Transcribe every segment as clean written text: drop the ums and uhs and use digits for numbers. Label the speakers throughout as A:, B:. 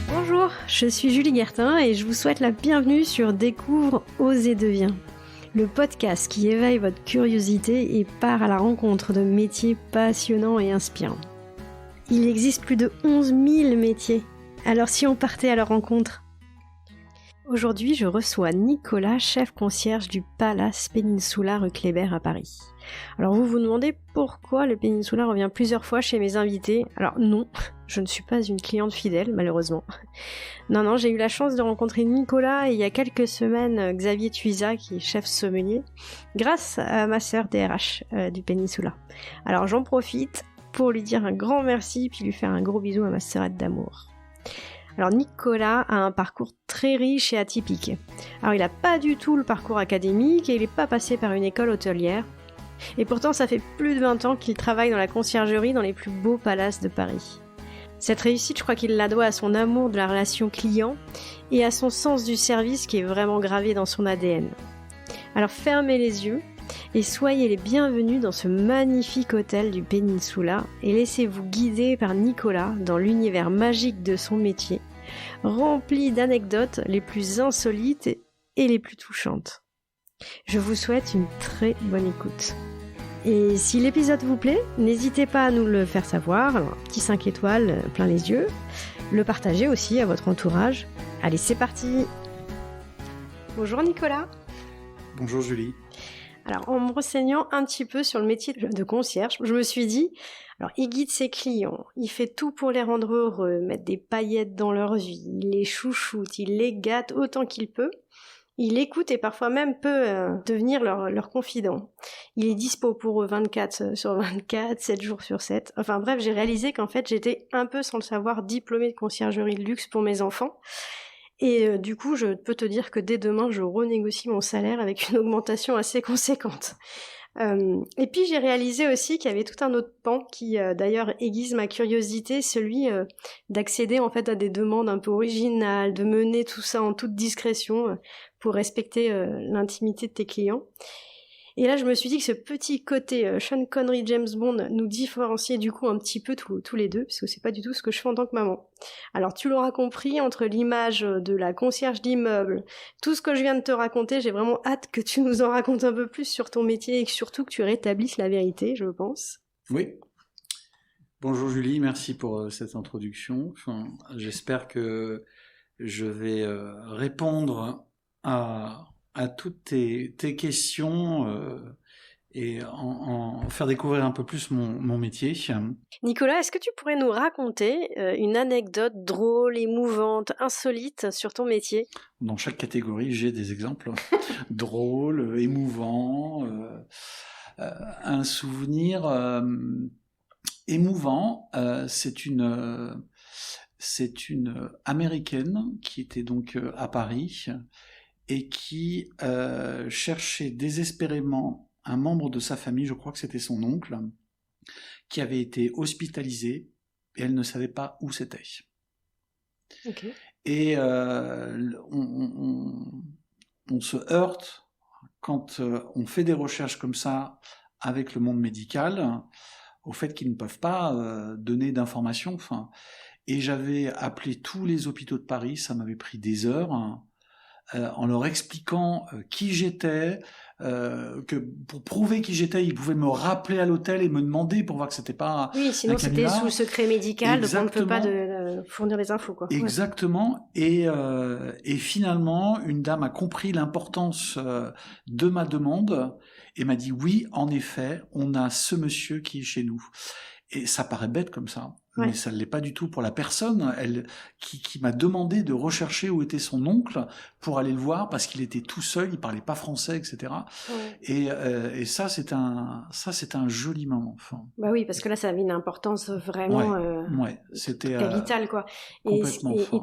A: Bonjour, je suis Julie Guertin et je vous souhaite la bienvenue sur Découvre, Ose et Deviens, le podcast qui éveille votre curiosité et part à la rencontre de métiers passionnants et inspirants. Il existe plus de 11 000 métiers, alors si on partait à leur rencontre? Aujourd'hui, je reçois Nicolas, chef concierge du Palace Peninsula rue Kléber à Paris. Alors vous vous demandez pourquoi le Peninsula revient plusieurs fois chez mes invités. Alors non, je ne suis pas une cliente fidèle, malheureusement. Non, j'ai eu la chance de rencontrer Nicolas et il y a quelques semaines Xavier Tuisa, qui est chef sommelier, grâce à ma sœur DRH du Peninsula. Alors j'en profite pour lui dire un grand merci puis lui faire un gros bisou à ma sœurette d'amour. Alors Nicolas a un parcours très riche et atypique. Alors il n'a pas du tout le parcours académique et il n'est pas passé par une école hôtelière. Et pourtant ça fait plus de 20 ans qu'il travaille dans la conciergerie dans les plus beaux palaces de Paris. Cette réussite, je crois qu'il la doit à son amour de la relation client et à son sens du service qui est vraiment gravé dans son ADN. Alors fermez les yeux et soyez les bienvenus dans ce magnifique hôtel du Peninsula et laissez-vous guider par Nicolas dans l'univers magique de son métier, rempli d'anecdotes les plus insolites et les plus touchantes. Je vous souhaite une très bonne écoute. Et si l'épisode vous plaît, n'hésitez pas à nous le faire savoir, alors, petit 5 étoiles plein les yeux, le partager aussi à votre entourage. Allez, c'est parti! Bonjour Nicolas.
B: Bonjour Julie.
A: Alors, en me renseignant un petit peu sur le métier de concierge, je me suis dit, alors il guide ses clients, il fait tout pour les rendre heureux, mettre des paillettes dans leur vie, il les chouchoute, il les gâte autant qu'il peut, il écoute et parfois même peut devenir leur confident. Il est dispo pour eux 24 sur 24, 7 jours sur 7. Enfin bref, j'ai réalisé qu'en fait j'étais un peu sans le savoir diplômée de conciergerie de luxe pour mes enfants. Et du coup, je peux te dire que dès demain, je renégocie mon salaire avec une augmentation assez conséquente. Et puis, j'ai réalisé aussi qu'il y avait tout un autre pan qui, d'ailleurs, aiguise ma curiosité, celui d'accéder en fait à des demandes un peu originales, de mener tout ça en toute discrétion pour respecter l'intimité de tes clients. Et là, je me suis dit que ce petit côté Sean Connery, James Bond nous différenciait du coup un petit peu tous les deux, parce que c'est pas du tout ce que je fais en tant que maman. Alors, tu l'auras compris, entre l'image de la concierge d'immeuble, tout ce que je viens de te raconter, j'ai vraiment hâte que tu nous en racontes un peu plus sur ton métier et surtout que tu rétablisses la vérité, je pense.
B: Oui. Bonjour Julie, merci pour cette introduction. J'espère que je vais répondre à toutes tes questions et en faire découvrir un peu plus mon métier.
A: Nicolas, est-ce que tu pourrais nous raconter une anecdote drôle, émouvante, insolite sur ton métier?
B: Dans chaque catégorie, j'ai des exemples drôles, émouvants, un souvenir émouvant. C'est une Américaine qui était donc à Paris et qui cherchait désespérément un membre de sa famille, je crois que c'était son oncle, qui avait été hospitalisé et elle ne savait pas où c'était.
A: Okay.
B: Et on se heurte quand on fait des recherches comme ça avec le monde médical au fait qu'ils ne peuvent pas donner d'informations. Et j'avais appelé tous les hôpitaux de Paris, ça m'avait pris des heures, en leur expliquant qui j'étais, que pour prouver qui j'étais, ils pouvaient me rappeler à l'hôtel et me demander pour voir que c'était pas
A: oui, sinon
B: un canular.
A: c'était sous secret médical,
B: Exactement.
A: donc on ne peut pas fournir des infos, quoi.
B: Exactement. Ouais. Et finalement, une dame a compris l'importance de ma demande et m'a dit oui, en effet, on a ce monsieur qui est chez nous. Et ça paraît bête comme ça, mais ça ne l'est pas du tout pour la personne qui m'a demandé de rechercher où était son oncle pour aller le voir parce qu'il était tout seul, il parlait pas français, etc. Et ça, c'est un joli moment.
A: Bah oui, parce que là, ça avait une importance vraiment
B: c'était
A: capitale, quoi.
B: Et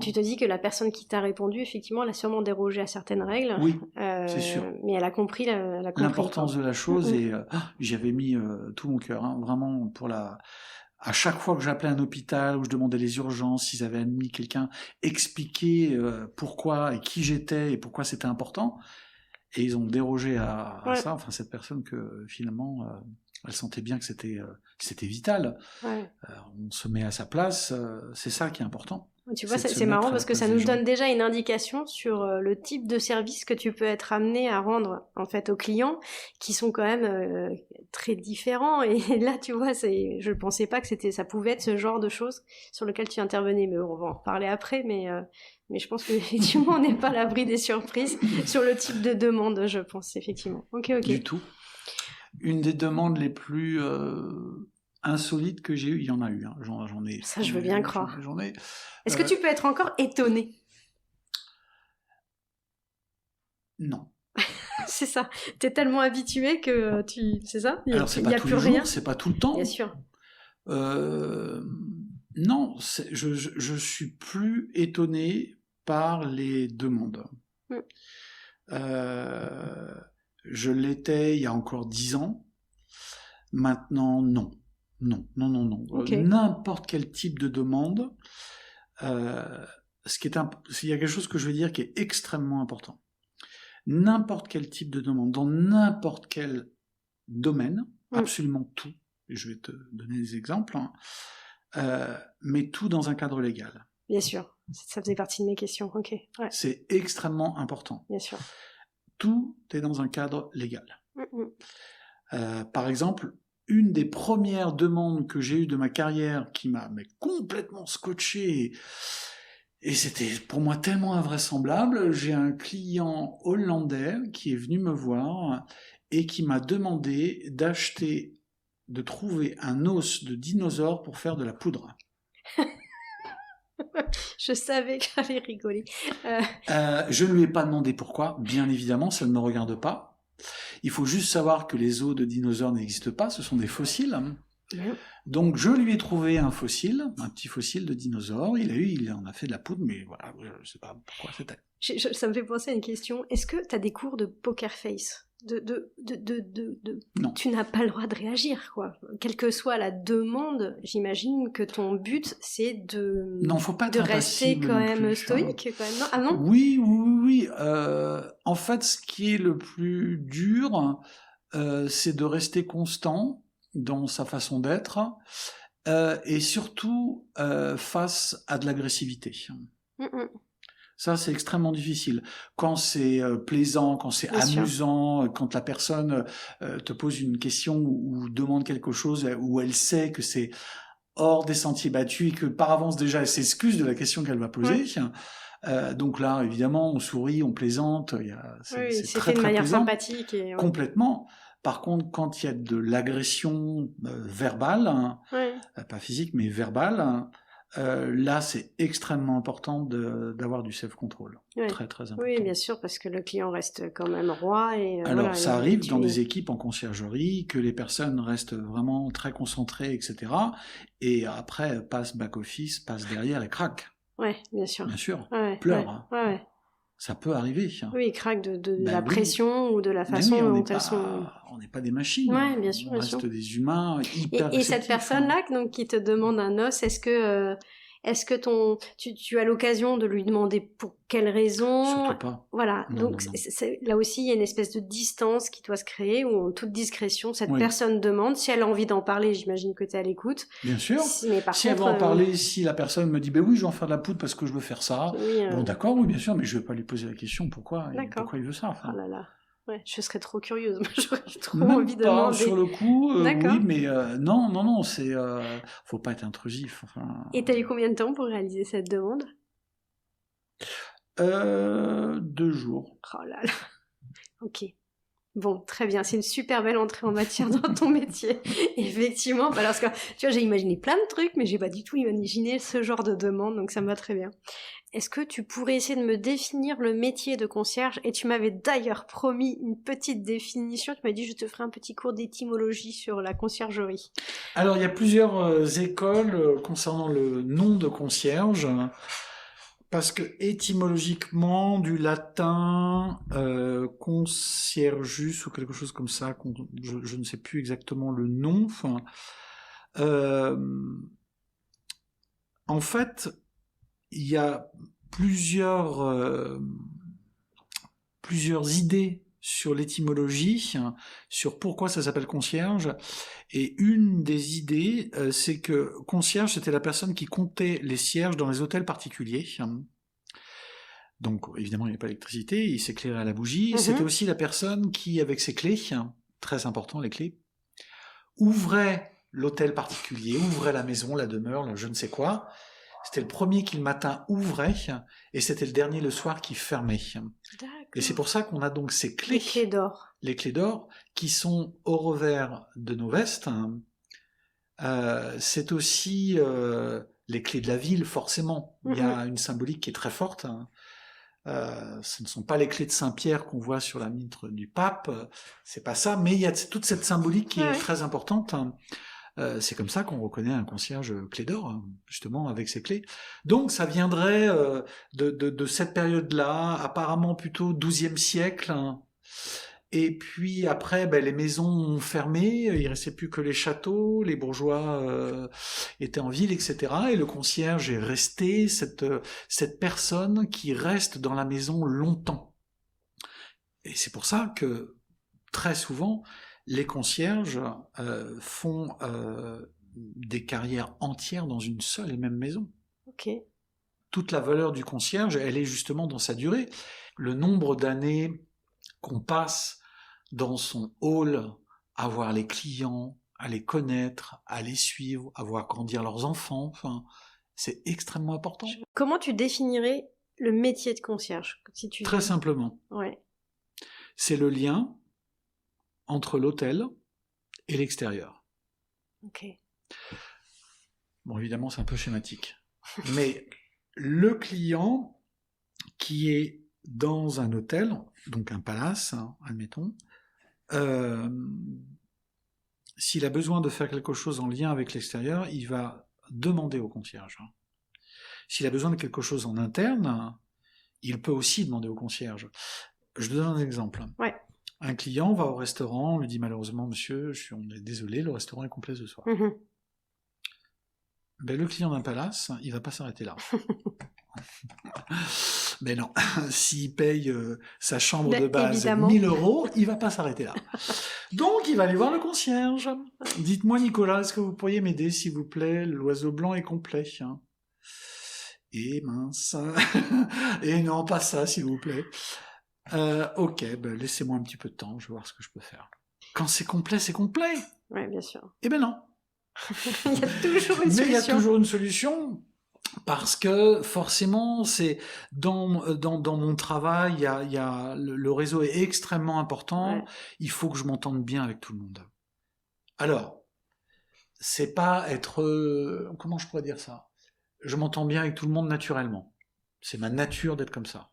A: tu te dis que la personne qui t'a répondu, effectivement, elle a sûrement dérogé à certaines règles.
B: Oui, c'est sûr.
A: Mais elle a compris
B: l'importance de la chose et j'y avais mis tout mon cœur, vraiment pour à chaque fois que j'appelais un hôpital où je demandais les urgences, s'ils avaient admis quelqu'un, expliquer pourquoi et qui j'étais et pourquoi c'était important. Et ils ont dérogé à ça, cette personne que finalement Elle sentait bien que c'était vital.
A: Ouais.
B: On se met à sa place, c'est ça qui est important.
A: Tu vois,
B: C'est de se
A: c'est marrant
B: mettre à la
A: parce que
B: place
A: ça
B: des
A: nous
B: gens.
A: donne déjà une indication sur le type de service que tu peux être amené à rendre en fait aux clients, qui sont quand même très différents. Et là, tu vois, je pensais pas que ça pouvait être ce genre de choses sur lequel tu intervenais. Mais on va en reparler après. Mais je pense qu'effectivement, on n'est pas à l'abri des surprises sur le type de demande, je pense effectivement. Ok.
B: Du tout. Une des demandes les plus insolites que j'ai eues, il y en a eu. Hein. J'en ai.
A: Ça, je veux bien croire.
B: J'en ai.
A: Est-ce que tu peux être encore étonné?
B: Non.
A: C'est ça. T'es tellement habitué que c'est ça?
B: Alors c'est pas tous les jours, c'est pas tout le temps.
A: Bien sûr.
B: Non, je suis plus étonné par les demandes. Je l'étais il y a encore 10 ans. Maintenant, non. Non.
A: Okay.
B: N'importe quel type de demande. Il y a quelque chose que je veux dire qui est extrêmement important. N'importe quel type de demande, dans n'importe quel domaine, absolument tout, et je vais te donner des exemples, mais tout dans un cadre légal.
A: Bien sûr, ça faisait partie de mes questions, ok. Ouais.
B: C'est extrêmement important.
A: Bien sûr.
B: Tout est dans un cadre légal. Par exemple, une des premières demandes que j'ai eues de ma carrière qui m'a complètement scotché, et c'était pour moi tellement invraisemblable, j'ai un client hollandais qui est venu me voir et qui m'a demandé de trouver un os de dinosaure pour faire de la poudre.
A: Je savais que j'allais rigoler.
B: Je ne lui ai pas demandé pourquoi, bien évidemment, ça ne me regarde pas. Il faut juste savoir que les os de dinosaures n'existent pas, ce sont des fossiles. Donc je lui ai trouvé un petit fossile de dinosaure, il en a fait de la poudre, mais voilà, je ne sais pas pourquoi c'était.
A: Ça me fait penser à une question, est-ce que tu as des cours de poker face?
B: Non.
A: Tu n'as pas le droit de réagir, quoi. Quelle que soit la demande, j'imagine que ton but, c'est de
B: faut pas être
A: rester quand même stoïque. Quand même. Non, ah non?
B: Oui. En fait, ce qui est le plus dur, c'est de rester constant dans sa façon d'être, et surtout face à de l'agressivité. Ça, c'est extrêmement difficile. Quand c'est plaisant, quand c'est amusant, quand la personne te pose une question ou demande quelque chose où elle sait que c'est hors des sentiers battus et que par avance déjà elle s'excuse de la question qu'elle va poser. Donc là, évidemment, on sourit, on plaisante. C'est très,
A: de
B: très
A: manière
B: plaisant.
A: Sympathique. Et,
B: complètement. Par contre, quand il y a de l'agression verbale, pas physique, mais verbale, là, c'est extrêmement important d'avoir du self-control. Très, très important.
A: Oui, bien sûr, parce que le client reste quand même roi.
B: Alors, ça arrive dans des équipes en conciergerie que les personnes restent vraiment très concentrées, etc. Et après, passent back-office, passent derrière et craquent.
A: Oui, bien sûr.
B: Bien sûr, pleurent. Ça peut arriver.
A: Oui, ils craquent de la pression ou de la façon dont elles sont...
B: On n'est pas des machines.
A: Oui, bien sûr.
B: On reste des humains hyper réceptifs.
A: Et cette personne-là donc, qui te demande un os, est-ce que tu as l'occasion de lui demander pour quelle raison?
B: Surtout pas.
A: Voilà. Donc là aussi, il y a une espèce de distance qui doit se créer où en toute discrétion, cette personne demande. Si elle a envie d'en parler, j'imagine que tu es à l'écoute.
B: Bien sûr.
A: Mais par
B: si
A: contre,
B: elle veut en parler, si la personne me dit oui, je vais en faire de la poudre parce que je veux faire ça. Bon, d'accord, oui, bien sûr, mais je vais pas lui poser la question pourquoi il veut ça.
A: Oh là là. Ouais, je serais trop curieuse. J'aurais trop envie de demander.
B: Sur le coup, oui, mais non, c'est faut pas être intrusif.
A: Et t'as eu combien de temps pour réaliser cette demande?
B: 2 jours.
A: Oh là là. Ok. Bon, très bien. C'est une super belle entrée en matière dans ton métier. Effectivement, parce que tu vois, j'ai imaginé plein de trucs, mais j'ai pas du tout imaginé ce genre de demande, donc ça me va très bien. Est-ce que tu pourrais essayer de me définir le métier de concierge? Et tu m'avais d'ailleurs promis une petite définition. Tu m'as dit je te ferai un petit cours d'étymologie sur la conciergerie.
B: Alors, il y a plusieurs écoles concernant le nom de concierge. Parce que étymologiquement, du latin conciergus ou quelque chose comme ça, je ne sais plus exactement le nom. En fait, il y a plusieurs idées sur l'étymologie, sur pourquoi ça s'appelle concierge. Et une des idées, c'est que concierge, c'était la personne qui comptait les cierges dans les hôtels particuliers. Donc, évidemment, il n'y avait pas d'électricité, il s'éclairait à la bougie. C'était aussi la personne qui, avec ses clés, très important les clés, ouvrait l'hôtel particulier, ouvrait la maison, la demeure, le je ne sais quoi. C'était le premier qui le matin ouvrait, et c'était le dernier le soir qui fermait.
A: D'accord.
B: Et c'est pour ça qu'on a donc ces clés.
A: Les clés
B: d'or, qui sont au revers de nos vestes. C'est aussi les clés de la ville, forcément. Il y a une symbolique qui est très forte. Ce ne sont pas les clés de Saint-Pierre qu'on voit sur la mitre du pape, c'est pas ça, mais il y a toute cette symbolique qui est très importante. C'est comme ça qu'on reconnaît un concierge clé d'or, justement, avec ses clés. Donc ça viendrait de cette période-là, apparemment plutôt XIIe siècle. Et puis après, les maisons ont fermé, il restait plus que les châteaux, les bourgeois étaient en ville, etc. Et le concierge est resté cette personne qui reste dans la maison longtemps. Et c'est pour ça que très souvent, les concierges font des carrières entières dans une seule et même maison.
A: Ok.
B: Toute la valeur du concierge, elle est justement dans sa durée. Le nombre d'années qu'on passe dans son hall à voir les clients, à les connaître, à les suivre, à voir grandir leurs enfants, c'est extrêmement important.
A: Comment tu définirais le métier de concierge
B: Très simplement.
A: Ouais.
B: C'est le lien entre l'hôtel et l'extérieur.
A: Ok.
B: Bon, évidemment, c'est un peu schématique. Mais le client qui est dans un hôtel, donc un palace, admettons, s'il a besoin de faire quelque chose en lien avec l'extérieur, il va demander au concierge. S'il a besoin de quelque chose en interne, il peut aussi demander au concierge. Je te donne un exemple.
A: Ouais.
B: Un client va au restaurant, on lui dit malheureusement, monsieur, on est désolé, le restaurant est complet ce soir. Le client d'un palace, il va pas s'arrêter là. Mais non, s'il paye sa chambre de base
A: évidemment.
B: 1000 €, il va pas s'arrêter là. Donc, il va aller voir le concierge. Dites-moi, Nicolas, est-ce que vous pourriez m'aider, s'il vous plaît? L'oiseau blanc est complet. Et mince. Et non, pas ça, s'il vous plaît. Ok, laissez-moi un petit peu de temps, je vais voir ce que je peux faire. Quand c'est complet, c'est complet.
A: Oui, bien sûr.
B: Eh ben non.
A: Il y a toujours une solution.
B: Mais il y a toujours une solution. Parce que forcément, c'est dans mon travail, il y a le réseau est extrêmement important. Ouais. Il faut que je m'entende bien avec tout le monde. Alors, c'est pas être comment je pourrais dire ça? Je m'entends bien avec tout le monde naturellement. C'est ma nature d'être comme ça.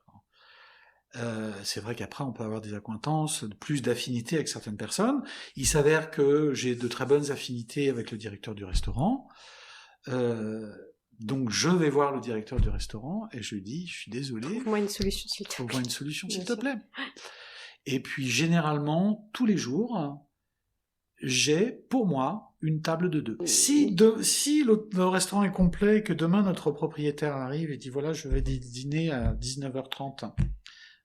B: C'est vrai qu'après on peut avoir des accointances, plus d'affinités avec certaines personnes. Il s'avère que j'ai de très bonnes affinités avec le directeur du restaurant. Donc je vais voir le directeur du restaurant et je lui dis, je suis désolé.
A: Trouve-moi une solution s'il te plaît.
B: Trouve-moi une solution s'il te plaît. Et puis généralement, tous les jours, j'ai pour moi une table de deux. Si le restaurant est complet et que demain notre propriétaire arrive et dit voilà, je vais dîner à 19h30,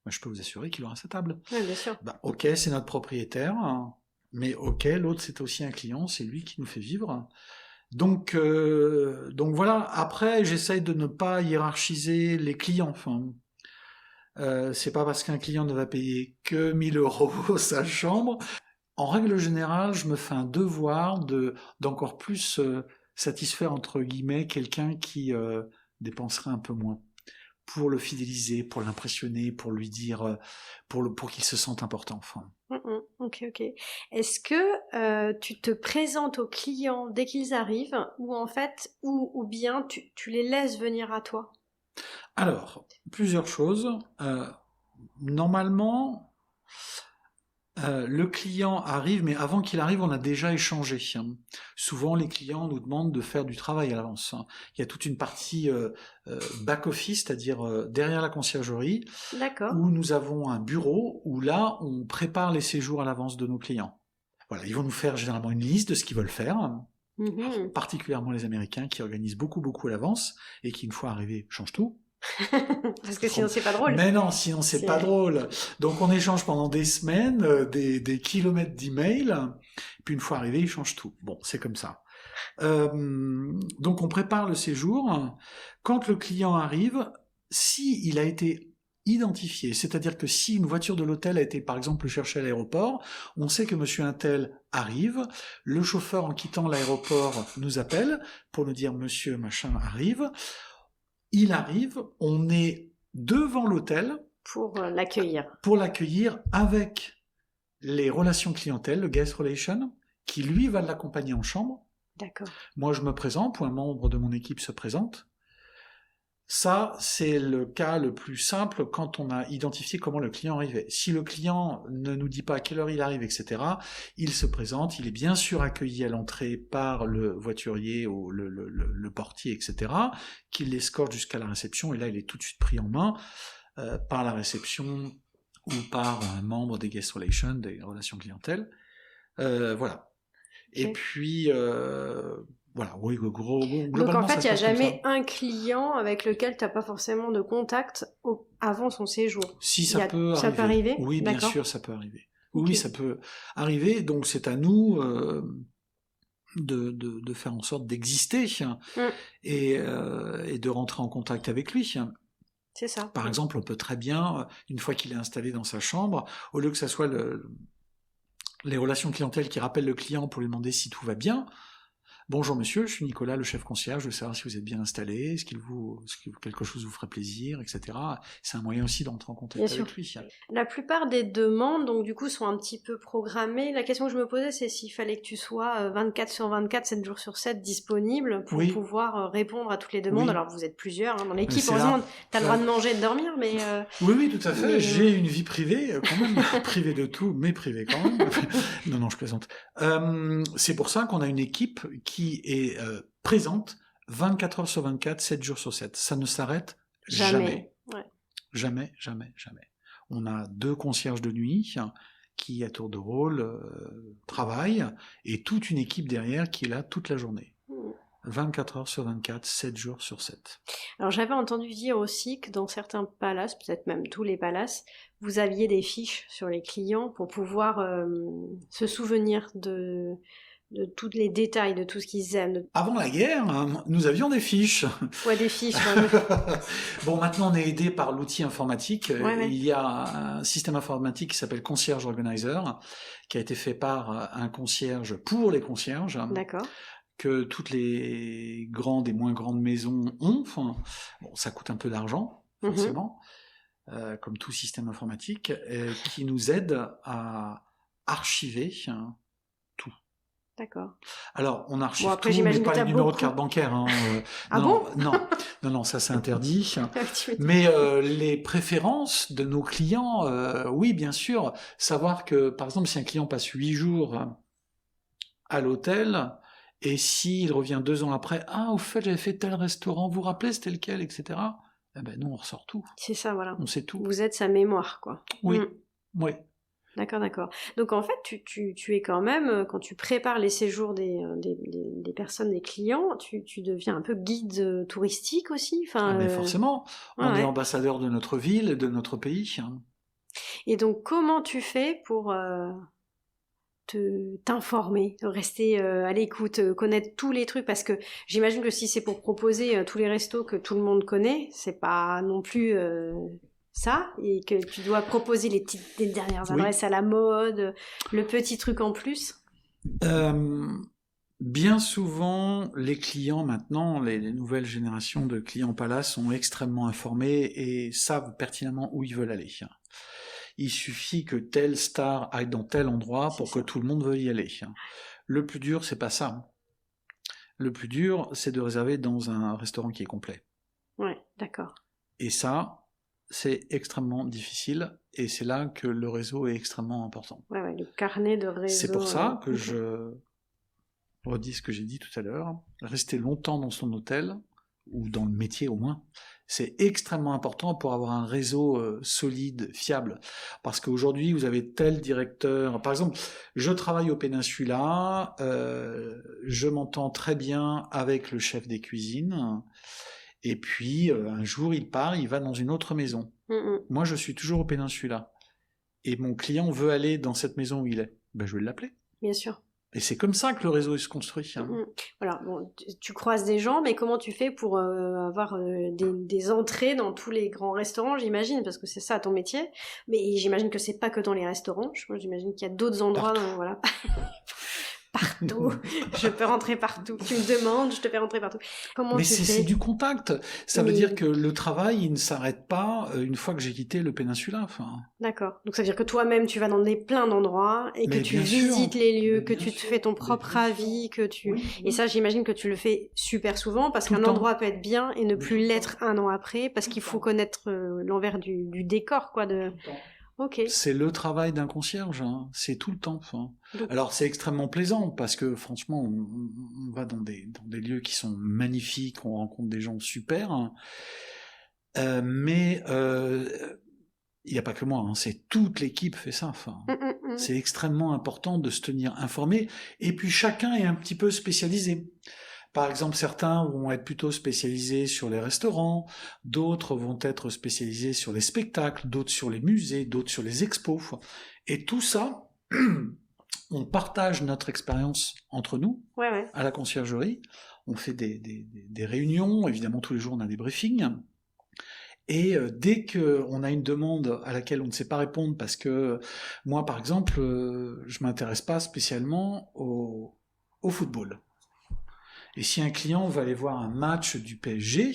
B: je peux vous assurer qu'il aura sa table.
A: Oui, bien sûr.
B: Ok, c'est notre propriétaire, mais ok, l'autre c'est aussi un client, c'est lui qui nous fait vivre. Donc voilà, après j'essaye de ne pas hiérarchiser les clients. C'est pas parce qu'un client ne va payer que 1000 € sa chambre. En règle générale, je me fais un devoir d'encore plus satisfaire entre guillemets quelqu'un qui dépenserait un peu moins, pour le fidéliser, pour l'impressionner, pour lui dire, pour qu'il se sente important.
A: Ok. Est-ce que tu te présentes aux clients dès qu'ils arrivent, ou en fait, ou bien tu les laisses venir à toi?
B: Alors, plusieurs choses. Normalement, le client arrive, mais avant qu'il arrive, on a déjà échangé. Souvent, les clients nous demandent de faire du travail à l'avance. Il y a toute une partie back-office, c'est-à-dire derrière la conciergerie, où nous avons un bureau, où là, on prépare les séjours à l'avance de nos clients. Voilà, ils vont nous faire généralement une liste de ce qu'ils veulent faire, particulièrement les Américains qui organisent beaucoup à l'avance, et qui, une fois arrivés, changent tout.
A: Parce que sinon c'est pas drôle.
B: Mais non, sinon c'est pas drôle. Donc on échange pendant des semaines, des kilomètres d'emails, puis une fois arrivé, il change tout. Bon, c'est comme ça. Donc on prépare le séjour. Quand le client arrive, si il a été identifié, c'est-à-dire que si une voiture de l'hôtel a été par exemple le chercher à l'aéroport, on sait que monsieur Untel arrive, le chauffeur en quittant l'aéroport nous appelle pour nous dire monsieur machin arrive, il arrive, on est devant l'hôtel
A: pour l'accueillir.
B: Pour l'accueillir avec les relations clientèle, le guest relation, qui lui va l'accompagner en chambre.
A: D'accord.
B: Moi je me présente, ou un membre de mon équipe se présente. Ça, c'est le cas le plus simple quand on a identifié comment le client arrivait. Si le client ne nous dit pas à quelle heure il arrive, etc., il se présente, il est bien sûr accueilli à l'entrée par le voiturier ou le portier, etc., qui l'escorte jusqu'à la réception, et là, il est tout de suite pris en main par la réception ou par un membre des guest relations, des relations clientèle. Voilà. Okay. Et puis... voilà, oui, globalement.
A: Donc en fait, il n'y a jamais un client avec lequel tu n'as pas forcément de contact avant son séjour.
B: Si, ça peut arriver. Oui, bien sûr, ça peut arriver. Okay. Oui, ça peut arriver. Donc c'est à nous de faire en sorte d'exister et de rentrer en contact avec lui.
A: C'est ça.
B: Par exemple, on peut très bien, une fois qu'il est installé dans sa chambre, au lieu que ça soit les relations clientèle qui rappellent le client pour lui demander si tout va bien, bonjour monsieur, je suis Nicolas, le chef concierge, je veux savoir si vous êtes bien installé, est-ce que quelque chose vous ferait plaisir, etc. C'est un moyen aussi d'entrer en contact avec lui.
A: La plupart des demandes, donc du coup, sont un petit peu programmées. La question que je me posais, c'est s'il fallait que tu sois 24/24, 7 jours sur 7 disponible pour pouvoir répondre à toutes les demandes. Alors vous êtes plusieurs dans l'équipe, heureusement, tu as le droit de manger et de dormir, mais...
B: Oui, tout à fait, j'ai une vie privée, quand même, privée de tout, mais privée quand même. Non, je plaisante. C'est pour ça qu'on a une équipe qui est présente 24 heures sur 24, 7 jours sur 7. Ça ne s'arrête jamais.
A: Ouais.
B: Jamais. On a 2 concierges de nuit qui, à tour de rôle, travaillent, et toute une équipe derrière qui est là toute la journée. 24 heures sur 24, 7 jours sur 7.
A: Alors j'avais entendu dire aussi que dans certains palaces, peut-être même tous les palaces, vous aviez des fiches sur les clients pour pouvoir se souvenir de tous les détails, de tout ce qu'ils aiment.
B: Avant la guerre, nous avions des fiches.
A: Ouais, des fiches.
B: Bon, maintenant on est aidé par l'outil informatique. Ouais. Il y a un système informatique qui s'appelle Concierge Organizer, qui a été fait par un concierge pour les concierges.
A: D'accord.
B: Que toutes les grandes et moins grandes maisons ont. Enfin, bon, ça coûte un peu d'argent, forcément, comme tout système informatique, qui nous aide à archiver tout.
A: D'accord.
B: Alors, on archive tout, mais pas les numéros de carte bancaire. Non, ça c'est interdit. Mais les préférences de nos clients, oui, bien sûr. Savoir que, par exemple, si un client passe 8 jours à l'hôtel, et s'il revient 2 ans après, au fait, j'avais fait tel restaurant, vous vous rappelez, c'était lequel, etc. Eh ben, nous, on ressort tout.
A: C'est ça, voilà.
B: On sait tout.
A: Vous êtes sa mémoire, quoi.
B: Oui, oui.
A: D'accord. Donc, en fait, tu es quand même, quand tu prépares les séjours des personnes, des clients, tu deviens un peu guide touristique aussi.
B: Mais forcément. On est ambassadeur de notre ville et de notre pays.
A: Et donc, comment tu fais pour... t'informer, rester à l'écoute, connaître tous les trucs, parce que j'imagine que si c'est pour proposer tous les restos que tout le monde connaît, c'est pas non plus ça, et que tu dois proposer les dernières adresses à la mode, le petit truc en plus.
B: Bien souvent, les clients maintenant, les nouvelles générations de clients Palace sont extrêmement informés et savent pertinemment où ils veulent aller. Il suffit que telle star aille dans tel endroit pour que tout le monde veuille y aller. Le plus dur, c'est pas ça. Le plus dur, c'est de réserver dans un restaurant qui est complet.
A: Ouais, d'accord.
B: Et ça, c'est extrêmement difficile, et c'est là que le réseau est extrêmement important.
A: Ouais, le carnet de réseau.
B: C'est pour ça que je redis ce que j'ai dit tout à l'heure. Rester longtemps dans son hôtel, ou dans le métier au moins, c'est extrêmement important pour avoir un réseau solide, fiable. Parce qu'aujourd'hui, vous avez tel directeur... Par exemple, je travaille au Péninsula, je m'entends très bien avec le chef des cuisines, Et puis, un jour, il part, il va dans une autre maison. Moi, je suis toujours au Péninsula. Et mon client veut aller dans cette maison où il est. Ben, je vais l'appeler.
A: Bien sûr.
B: Et c'est comme ça que le réseau se construit.
A: Voilà, bon, tu croises des gens, mais comment tu fais pour avoir des entrées dans tous les grands restaurants, j'imagine, parce que c'est ça ton métier. Mais j'imagine que c'est pas que dans les restaurants. Moi, j'imagine qu'il y a d'autres endroits. Voilà. Partout. Je peux rentrer partout. Tu me demandes, je te fais rentrer partout.
B: Mais c'est du contact. Ça veut dire que le travail, il ne s'arrête pas une fois que j'ai quitté le Péninsula.
A: D'accord. Donc ça veut dire que toi-même, tu vas dans plein d'endroits et que tu visites les lieux, que tu te fais ton propre avis, que tu... Et ça, j'imagine que tu le fais super souvent parce qu'un endroit peut être bien et ne plus l'être un an après parce qu'il faut connaître l'envers du décor, quoi. Okay.
B: C'est le travail d'un concierge, c'est tout le temps. Alors c'est extrêmement plaisant parce que franchement, on va dans des lieux qui sont magnifiques, on rencontre des gens super, mais il n'y a pas que moi, c'est toute l'équipe fait ça. C'est extrêmement important de se tenir informé, et puis chacun est un petit peu spécialisé. Par exemple, certains vont être plutôt spécialisés sur les restaurants, d'autres vont être spécialisés sur les spectacles, d'autres sur les musées, d'autres sur les expos. Et tout ça, on partage notre expérience entre nous, à la conciergerie. On fait des réunions, évidemment tous les jours on a des briefings. Et dès qu'on a une demande à laquelle on ne sait pas répondre, parce que moi par exemple, je m'intéresse pas spécialement au football. Et si un client va aller voir un match du PSG,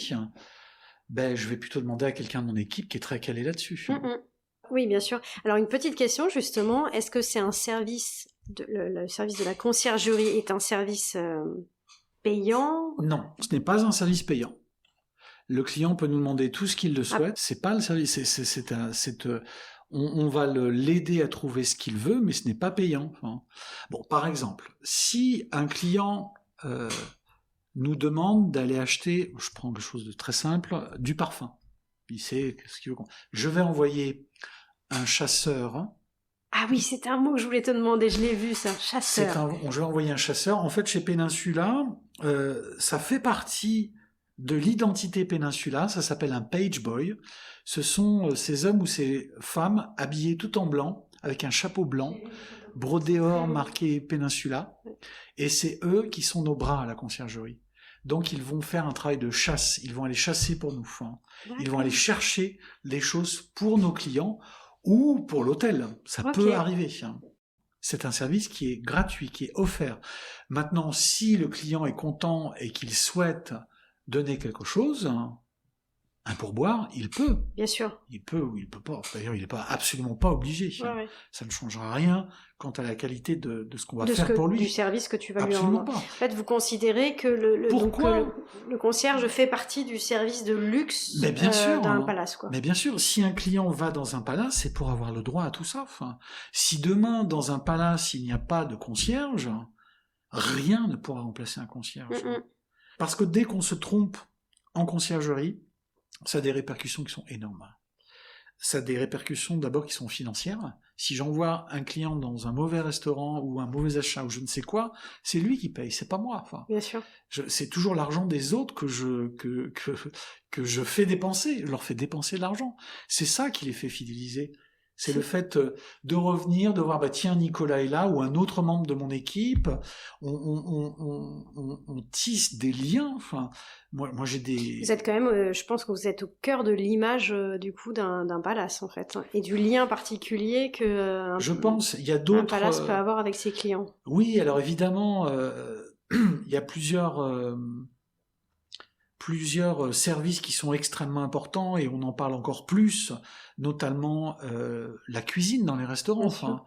B: ben, je vais plutôt demander à quelqu'un de mon équipe qui est très calé là-dessus.
A: Oui, bien sûr. Alors, une petite question, justement. Est-ce que c'est un service, le service de la conciergerie est un service payant?
B: Non, ce n'est pas un service payant. Le client peut nous demander tout ce qu'il le souhaite. C'est pas le service, on va l'aider à trouver ce qu'il veut, mais ce n'est pas payant. Bon, par exemple, si un client nous demande d'aller acheter, je prends quelque chose de très simple, du parfum. Il sait ce qu'il veut. Je vais envoyer un chasseur.
A: Ah oui, c'est un mot que je voulais te demander, je l'ai vu ça, chasseur.
B: Je vais envoyer un chasseur. En fait, chez Péninsula, ça fait partie de l'identité Péninsula, ça s'appelle un page boy. Ce sont ces hommes ou ces femmes habillés tout en blanc, avec un chapeau blanc, brodé or marqué Péninsula, et c'est eux qui sont nos bras à la conciergerie. Donc ils vont faire un travail de chasse, ils vont aller chasser pour nous, ils vont aller chercher les choses pour nos clients ou pour l'hôtel, ça peut arriver. C'est un service qui est gratuit, qui est offert. Maintenant, si le client est content et qu'il souhaite donner quelque chose, un pourboire, il peut.
A: Bien sûr.
B: Il peut ou il peut pas. D'ailleurs, il n'est absolument pas obligé. Ça ne changera rien quant à la qualité de ce qu'on va faire pour lui.
A: Du service que tu vas lui
B: rendre.
A: En fait, vous considérez que le concierge fait partie du service de luxe d'un palace, quoi.
B: Mais bien sûr, si un client va dans un palace, c'est pour avoir le droit à tout ça. Si demain, dans un palace, il n'y a pas de concierge, rien ne pourra remplacer un concierge. Parce que dès qu'on se trompe en conciergerie, ça a des répercussions qui sont énormes. Ça a des répercussions d'abord qui sont financières. Si j'envoie un client dans un mauvais restaurant ou un mauvais achat ou je ne sais quoi, c'est lui qui paye, c'est pas moi.
A: Bien sûr.
B: C'est toujours l'argent des autres que je fais dépenser. Je leur fais dépenser de l'argent. C'est ça qui les fait fidéliser. C'est le fait de revenir, de voir, tiens, Nicolas est là, ou un autre membre de mon équipe, on tisse des liens, moi j'ai des...
A: Vous êtes quand même, je pense que vous êtes au cœur de l'image, du coup, d'un palace, en fait, et du lien particulier que
B: je pense, il y a d'autres...
A: un palace peut avoir avec ses clients.
B: Oui, alors évidemment, il y a plusieurs services qui sont extrêmement importants et on en parle encore plus, notamment la cuisine dans les restaurants.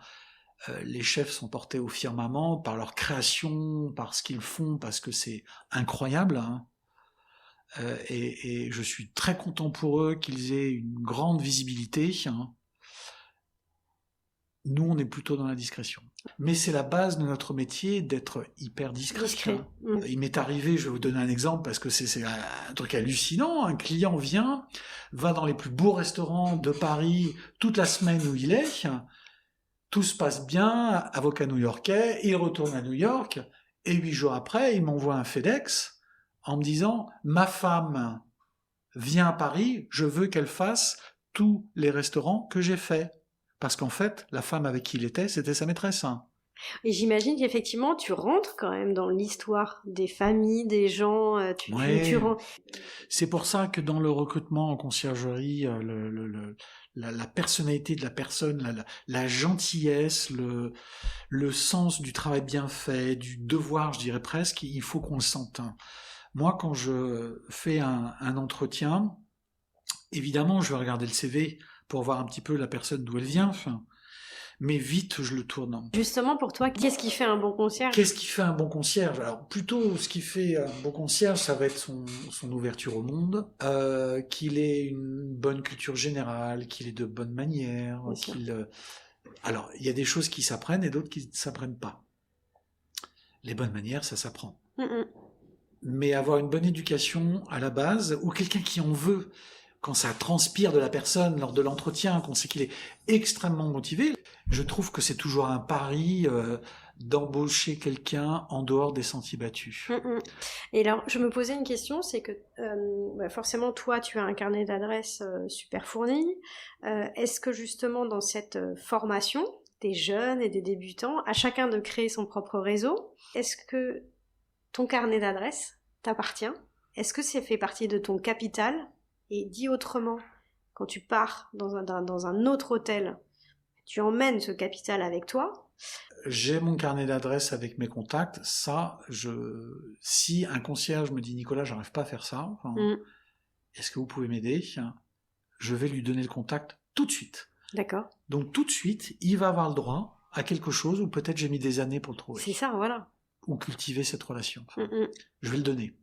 B: Les chefs sont portés au firmament par leur création, par ce qu'ils font, parce que c'est incroyable. Et je suis très content pour eux qu'ils aient une grande visibilité. Nous, on est plutôt dans la discrétion. Mais c'est la base de notre métier d'être hyper discret. Il m'est arrivé, je vais vous donner un exemple, parce que c'est un truc hallucinant, un client va dans les plus beaux restaurants de Paris toute la semaine où il est, tout se passe bien, avocat new-yorkais, il retourne à New York, et 8 jours après, il m'envoie un FedEx en me disant « Ma femme vient à Paris, je veux qu'elle fasse tous les restaurants que j'ai faits. Parce qu'en fait, la femme avec qui il était, c'était sa maîtresse.
A: Et j'imagine qu'effectivement, tu rentres quand même dans l'histoire des familles, des gens. Tu rentres.
B: C'est pour ça que dans le recrutement en conciergerie, la personnalité de la personne, la gentillesse, le sens du travail bien fait, du devoir, je dirais presque, il faut qu'on le sente. Moi, quand je fais un entretien, évidemment, je vais regarder le CV pour voir un petit peu la personne d'où elle vient, mais vite, je le tourne.
A: Justement, pour toi, qu'est-ce qui fait un bon concierge ?
B: Qu'est-ce qui fait un bon concierge ? Alors, plutôt, ce qui fait un bon concierge, ça va être son ouverture au monde, qu'il ait une bonne culture générale, qu'il ait de bonnes manières, Alors, il y a des choses qui s'apprennent et d'autres qui ne s'apprennent pas. Les bonnes manières, ça s'apprend. Mais avoir une bonne éducation à la base, ou quelqu'un qui en veut, quand ça transpire de la personne lors de l'entretien, qu'on sait qu'il est extrêmement motivé, je trouve que c'est toujours un pari d'embaucher quelqu'un en dehors des sentiers battus.
A: Et alors, je me posais une question, c'est que forcément, toi, tu as un carnet d'adresses super fourni. Est-ce que justement, dans cette formation des jeunes et des débutants, à chacun de créer son propre réseau, est-ce que ton carnet d'adresses t'appartient ? Est-ce que ça fait partie de ton capital ? Et dit autrement, quand tu pars dans un autre hôtel, tu emmènes ce capital avec toi.
B: J'ai mon carnet d'adresses avec mes contacts. Si un concierge me dit « Nicolas, j'arrive pas à faire ça, est-ce que vous pouvez m'aider ?» Je vais lui donner le contact tout de suite.
A: D'accord.
B: Donc tout de suite, il va avoir le droit à quelque chose où peut-être j'ai mis des années pour le trouver.
A: C'est ça, voilà.
B: Ou cultiver cette relation. Je vais le donner.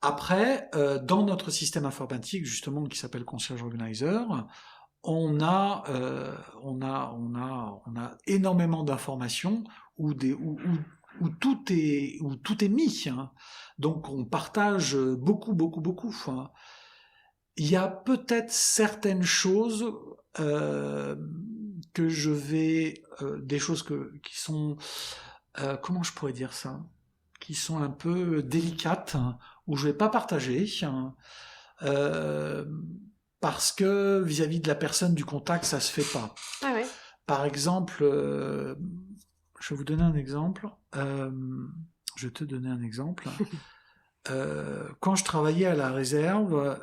B: Après, dans notre système informatique, justement, qui s'appelle Concierge Organizer, on a énormément d'informations où tout est mis. Donc, on partage beaucoup. Il y a peut-être certaines choses que je vais, des choses qui sont, comment je pourrais dire ça, qui sont un peu délicates, où je vais pas partager, parce que vis-à-vis de la personne, du contact, ça se fait pas.
A: Ah ouais.
B: Par exemple, je vais vous donner un exemple. Je vais te donner un exemple. Quand je travaillais à la réserve,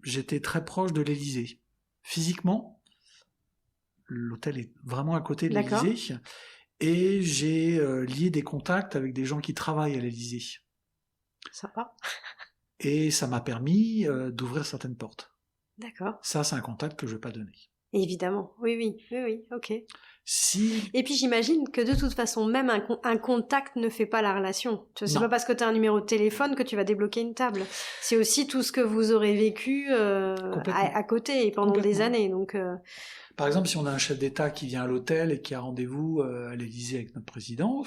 B: j'étais très proche de l'Élysée. Physiquement, l'hôtel est vraiment à côté de l'Élysée. Et j'ai lié des contacts avec des gens qui travaillent à l'Élysée.
A: Sympa.
B: Et ça m'a permis d'ouvrir certaines portes.
A: D'accord.
B: Ça, c'est un contact que je ne vais pas donner.
A: Évidemment, oui, ok.
B: Si...
A: Et puis j'imagine que de toute façon, même un contact ne fait pas la relation. C'est pas parce que tu as un numéro de téléphone que tu vas débloquer une table. C'est aussi tout ce que vous aurez vécu à côté et pendant des années. Donc,
B: Par exemple, si on a un chef d'État qui vient à l'hôtel et qui a rendez-vous à l'Élysée avec notre président,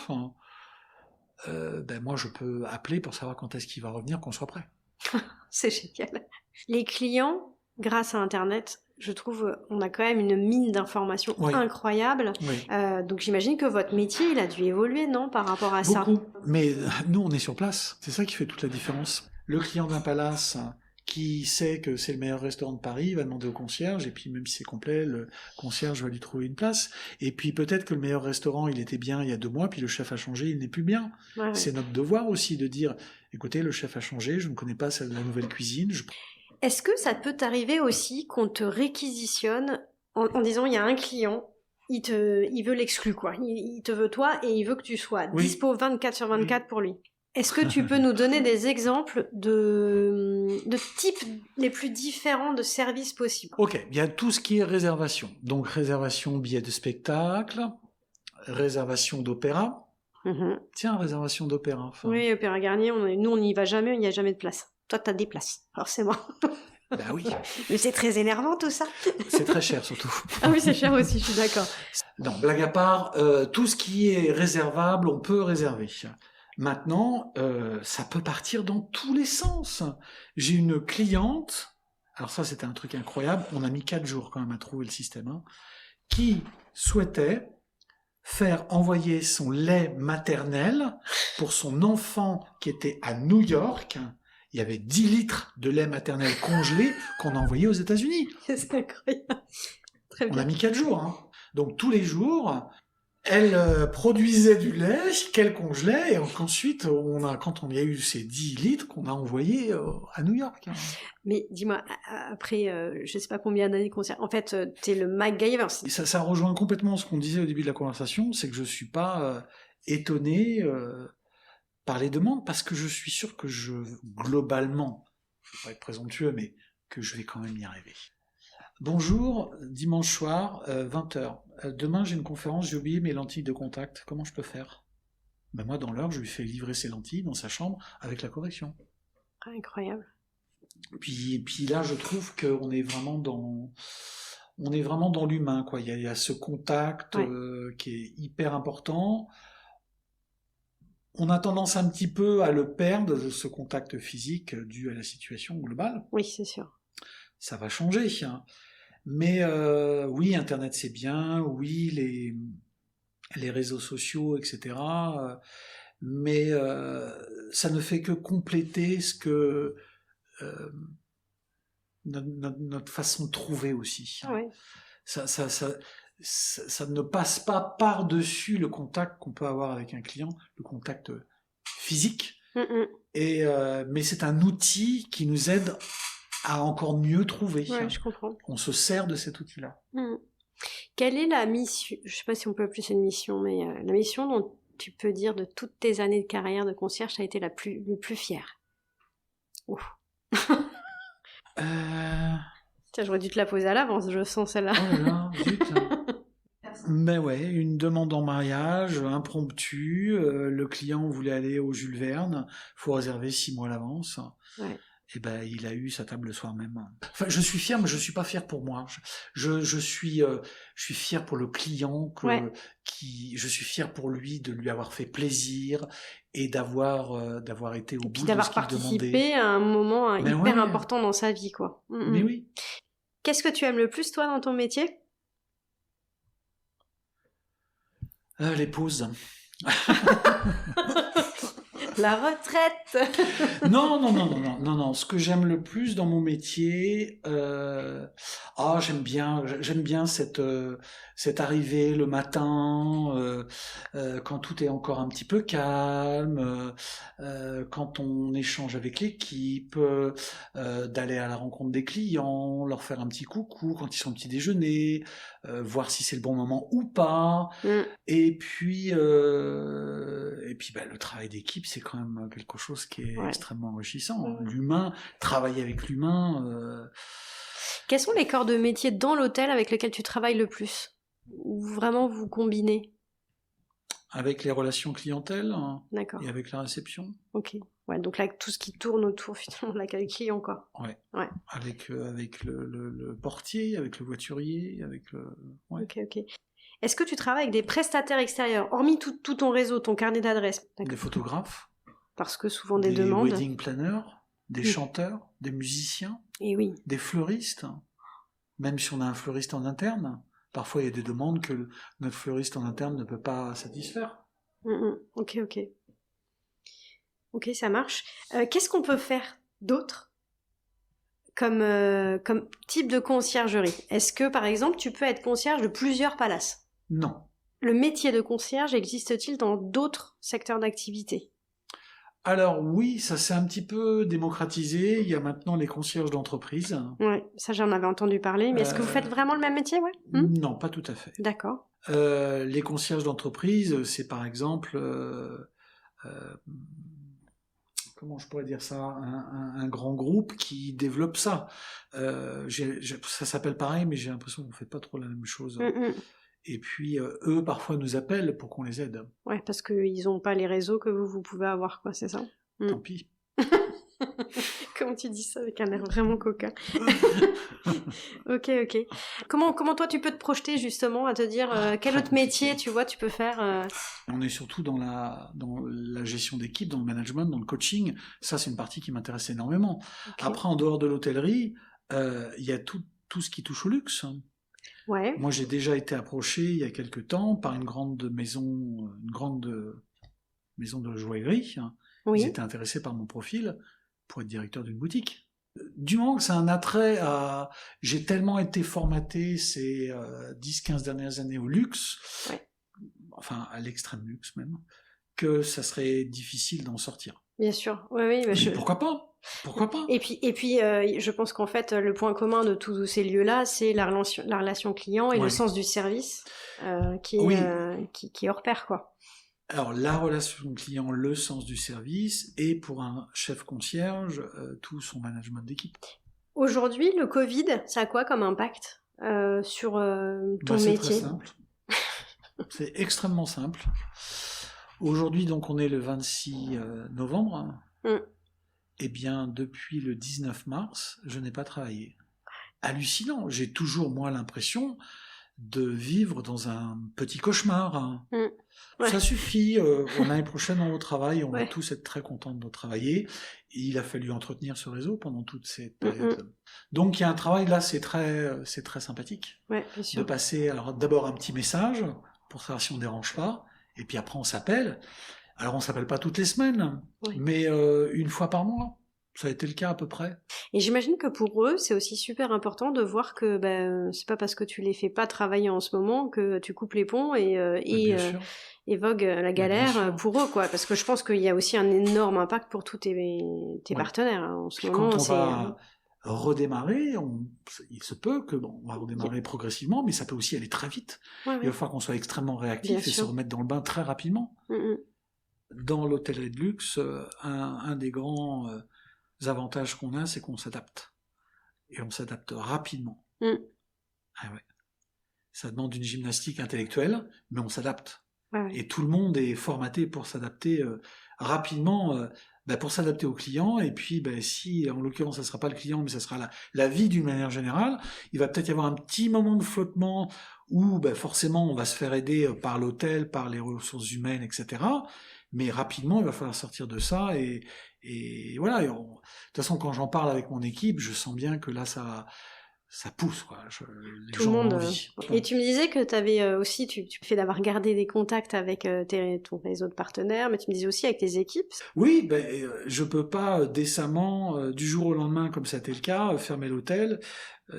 B: moi je peux appeler pour savoir quand est-ce qu'il va revenir, qu'on soit prêt.
A: C'est génial. Les clients, grâce à Internet, je trouve, on a quand même une mine d'informations incroyable. Oui. Donc j'imagine que votre métier, il a dû évoluer, non, par rapport à ça ?
B: Beaucoup. Mais nous, on est sur place. C'est ça qui fait toute la différence. Le client d'un palace qui sait que c'est le meilleur restaurant de Paris va demander au concierge, et puis même si c'est complet, le concierge va lui trouver une place. Et puis peut-être que le meilleur restaurant, il était bien il y a 2 mois, puis le chef a changé, il n'est plus bien. Ouais. C'est notre devoir aussi de dire, écoutez, le chef a changé, je ne connais pas la nouvelle cuisine.
A: Est-ce que ça peut t'arriver aussi qu'on te réquisitionne en disant il y a un client, il veut l'exclu quoi, il te veut toi et il veut que tu sois dispo 24/24 pour lui. Est-ce que tu peux nous donner des exemples de types les plus différents de services possibles ?
B: Ok, il y a tout ce qui est réservation. Donc réservation billet de spectacle, réservation d'opéra. Tiens, réservation d'opéra.
A: Oui, Opéra Garnier, nous on n'y va jamais, il n'y a jamais de place. Toi, t'as des places, forcément.
B: Ben oui.
A: Mais c'est très énervant, tout ça.
B: C'est très cher, surtout.
A: Ah oui, c'est cher aussi, je suis d'accord.
B: Non, blague à part, tout ce qui est réservable, on peut réserver. Maintenant, ça peut partir dans tous les sens. J'ai une cliente, alors ça, c'était un truc incroyable, on a mis 4 jours quand même à trouver le système, qui souhaitait faire envoyer son lait maternel pour son enfant qui était à New York. il y avait 10 litres de lait maternel congelé qu'on a envoyé aux États-Unis.
A: C'est incroyable. Très
B: On
A: bien.
B: a mis 4 jours. Hein. Donc tous les jours, elle produisait du lait qu'elle congelait et qu'ensuite, quand on y a eu ces 10 litres, qu'on a envoyé à New York. Hein.
A: Mais dis-moi, après, je sais pas combien d'années qu'on en fait, t'es le MacGyver.
B: Et ça rejoint complètement ce qu'on disait au début de la conversation, c'est que je suis pas étonné par les demandes, parce que je suis sûr que globalement, je vais pas être présomptueux, mais que je vais quand même y arriver. Bonjour, dimanche soir, 20h. Demain, j'ai une conférence, j'ai oublié mes lentilles de contact. Comment je peux faire ? Ben moi, dans l'heure, je lui fais livrer ses lentilles dans sa chambre avec la correction.
A: Ah, incroyable.
B: Puis là, je trouve qu'on est vraiment dans l'humain, quoi. Il y a ce contact qui est hyper important. On a tendance un petit peu à le perdre, ce contact physique dû à la situation globale.
A: Oui, c'est sûr.
B: Ça va changer. Hein. Mais oui, Internet c'est bien, oui, les réseaux sociaux, etc. Mais ça ne fait que compléter ce que notre façon de trouver aussi. Hein.
A: Ouais.
B: Ça ne passe pas par-dessus le contact qu'on peut avoir avec un client, le contact physique. Mais c'est un outil qui nous aide à encore mieux trouver.
A: Ouais, je comprends.
B: On se sert de cet outil-là.
A: Quelle est la mission, je sais pas si on peut appeler ça une mission, mais la mission dont tu peux dire de toutes tes années de carrière de concierge, ça a été le plus fier? Ouf. Tiens, j'aurais dû te la poser à l'avance, je sens celle-là.
B: Oh là là, zut. Mais ouais, une demande en mariage, impromptue, le client voulait aller au Jules Verne, faut réserver 6 mois à l'avance.
A: Ouais.
B: Et ben, il a eu sa table le soir même. Enfin, je suis fier, mais je suis pas fier pour moi. Je suis fier pour le client, je suis fier pour lui de lui avoir fait plaisir et d'avoir été au bout de ce qu'il demandait.
A: D'avoir participé à un moment hyper important dans sa vie, quoi.
B: Mais oui.
A: Qu'est-ce que tu aimes le plus, toi, dans ton métier ?
B: Les pauses.
A: La retraite.
B: Non. Ce que j'aime le plus dans mon métier, j'aime bien cette arrivée le matin, quand tout est encore un petit peu calme, quand on échange avec l'équipe, d'aller à la rencontre des clients, leur faire un petit coucou quand ils sont au petit déjeuner, voir si c'est le bon moment ou pas. Et puis le travail d'équipe, c'est quand même quelque chose qui est extrêmement enrichissant. L'humain, travailler avec l'humain.
A: Quels sont les corps de métier dans l'hôtel avec lesquels tu travailles le plus ? Ou vraiment vous combinez ?
B: Avec les relations clientèle
A: D'accord.
B: Et avec la réception.
A: Ok. Ouais, donc là, tout ce qui tourne autour finalement de l'accueil client, quoi.
B: Ouais. Avec le portier, avec le voiturier, avec le. Ouais.
A: Ok. Est-ce que tu travailles avec des prestataires extérieurs, hormis tout ton réseau, ton carnet d'adresses ?
B: Des photographes.
A: Parce que souvent des demandes.
B: Des wedding planners, des chanteurs, des musiciens.
A: Et oui.
B: Des fleuristes. Même si on a un fleuriste en interne, parfois il y a des demandes que notre fleuriste en interne ne peut pas satisfaire.
A: Ok, ça marche. Qu'est-ce qu'on peut faire d'autre comme type de conciergerie ? Est-ce que, par exemple, tu peux être concierge de plusieurs palaces ?
B: Non.
A: Le métier de concierge existe-t-il dans d'autres secteurs d'activité ?
B: Alors oui, ça s'est un petit peu démocratisé. Il y a maintenant les concierges d'entreprise.
A: Ouais, ça j'en avais entendu parler. Mais est-ce que vous faites vraiment le même métier,
B: Non, pas tout à fait.
A: D'accord.
B: Les concierges d'entreprise, c'est par exemple, comment je pourrais dire ça, un grand groupe qui développe ça. Ça s'appelle pareil, mais j'ai l'impression qu'on ne fait pas trop la même chose. Et puis, eux, parfois, nous appellent pour qu'on les aide.
A: Ouais, parce qu'ils n'ont pas les réseaux que vous pouvez avoir, quoi, c'est ça ?
B: Tant pis.
A: Comment tu dis ça avec un air vraiment coquin. Ok. Comment toi, tu peux te projeter, justement, à te dire quel autre métier, tu vois, tu peux faire
B: On est surtout dans la gestion d'équipe, dans le management, dans le coaching. Ça, c'est une partie qui m'intéresse énormément. Okay. Après, en dehors de l'hôtellerie, il y a tout ce qui touche au luxe.
A: Ouais.
B: Moi, j'ai déjà été approché il y a quelque temps par une grande maison de joaillerie.
A: Oui.
B: Ils étaient intéressés par mon profil. pour être directeur d'une boutique. Du moment que c'est un attrait à... J'ai tellement été formaté ces 10-15 dernières années au luxe, enfin à l'extrême luxe même, que ça serait difficile d'en sortir.
A: Bien sûr, oui.
B: Mais pourquoi pas? Pourquoi pas?
A: Et puis, je pense qu'en fait, le point commun de tous ces lieux-là, c'est la relation client et le sens du service qui est hors pair, quoi.
B: Alors, la relation client, le sens du service, et pour un chef concierge, tout son management d'équipe.
A: Aujourd'hui, le Covid, ça a quoi comme impact sur ton métier?
B: C'est très simple. C'est extrêmement simple. Aujourd'hui, donc, on est le 26 novembre. Eh bien, depuis le 19 mars, je n'ai pas travaillé. Hallucinant. J'ai toujours, moi, l'impression de vivre dans un petit cauchemar. Ça suffit. L'année prochaine, on retravaille. On va tous être très contents de travailler. Et il a fallu entretenir ce réseau pendant toute cette période. Donc, il y a un travail là, c'est très sympathique.
A: Bien sûr.
B: De passer, alors d'abord un petit message pour savoir si on ne dérange pas. Et puis après, on s'appelle. Alors, on ne s'appelle pas toutes les semaines, mais une fois par mois. Ça a été le cas à peu près.
A: Et j'imagine que pour eux, c'est aussi super important de voir que c'est pas parce que tu les fais pas travailler en ce moment que tu coupes les ponts et vogue la galère pour eux, quoi. Parce que je pense qu'il y a aussi un énorme impact pour tous tes partenaires en ce moment.
B: Quand on va redémarrer, il se peut que on va redémarrer progressivement, mais ça peut aussi aller très vite. Il va falloir qu'on soit extrêmement réactif et se remettre dans le bain très rapidement. Dans l'hôtellerie de luxe, un des grands avantages qu'on a, c'est qu'on s'adapte. Et on s'adapte rapidement. Ça demande une gymnastique intellectuelle, mais on s'adapte. Et tout le monde est formaté pour s'adapter rapidement, pour s'adapter au client. Et puis, si, en l'occurrence, ça ne sera pas le client, mais ça sera la vie d'une manière générale, il va peut-être y avoir un petit moment de flottement où forcément on va se faire aider par l'hôtel, par les ressources humaines, etc. Mais rapidement, il va falloir sortir de ça. Et voilà. De toute façon, quand j'en parle avec mon équipe, je sens bien que là, ça pousse, quoi. Les
A: tout
B: gens
A: le monde.
B: ont envie.
A: Et tu me disais que tu avais aussi, tu fais d'avoir gardé des contacts avec ton réseau de partenaires, mais tu me disais aussi avec tes équipes.
B: Oui, je peux pas décemment, du jour au lendemain, comme ça a été le cas, fermer l'hôtel,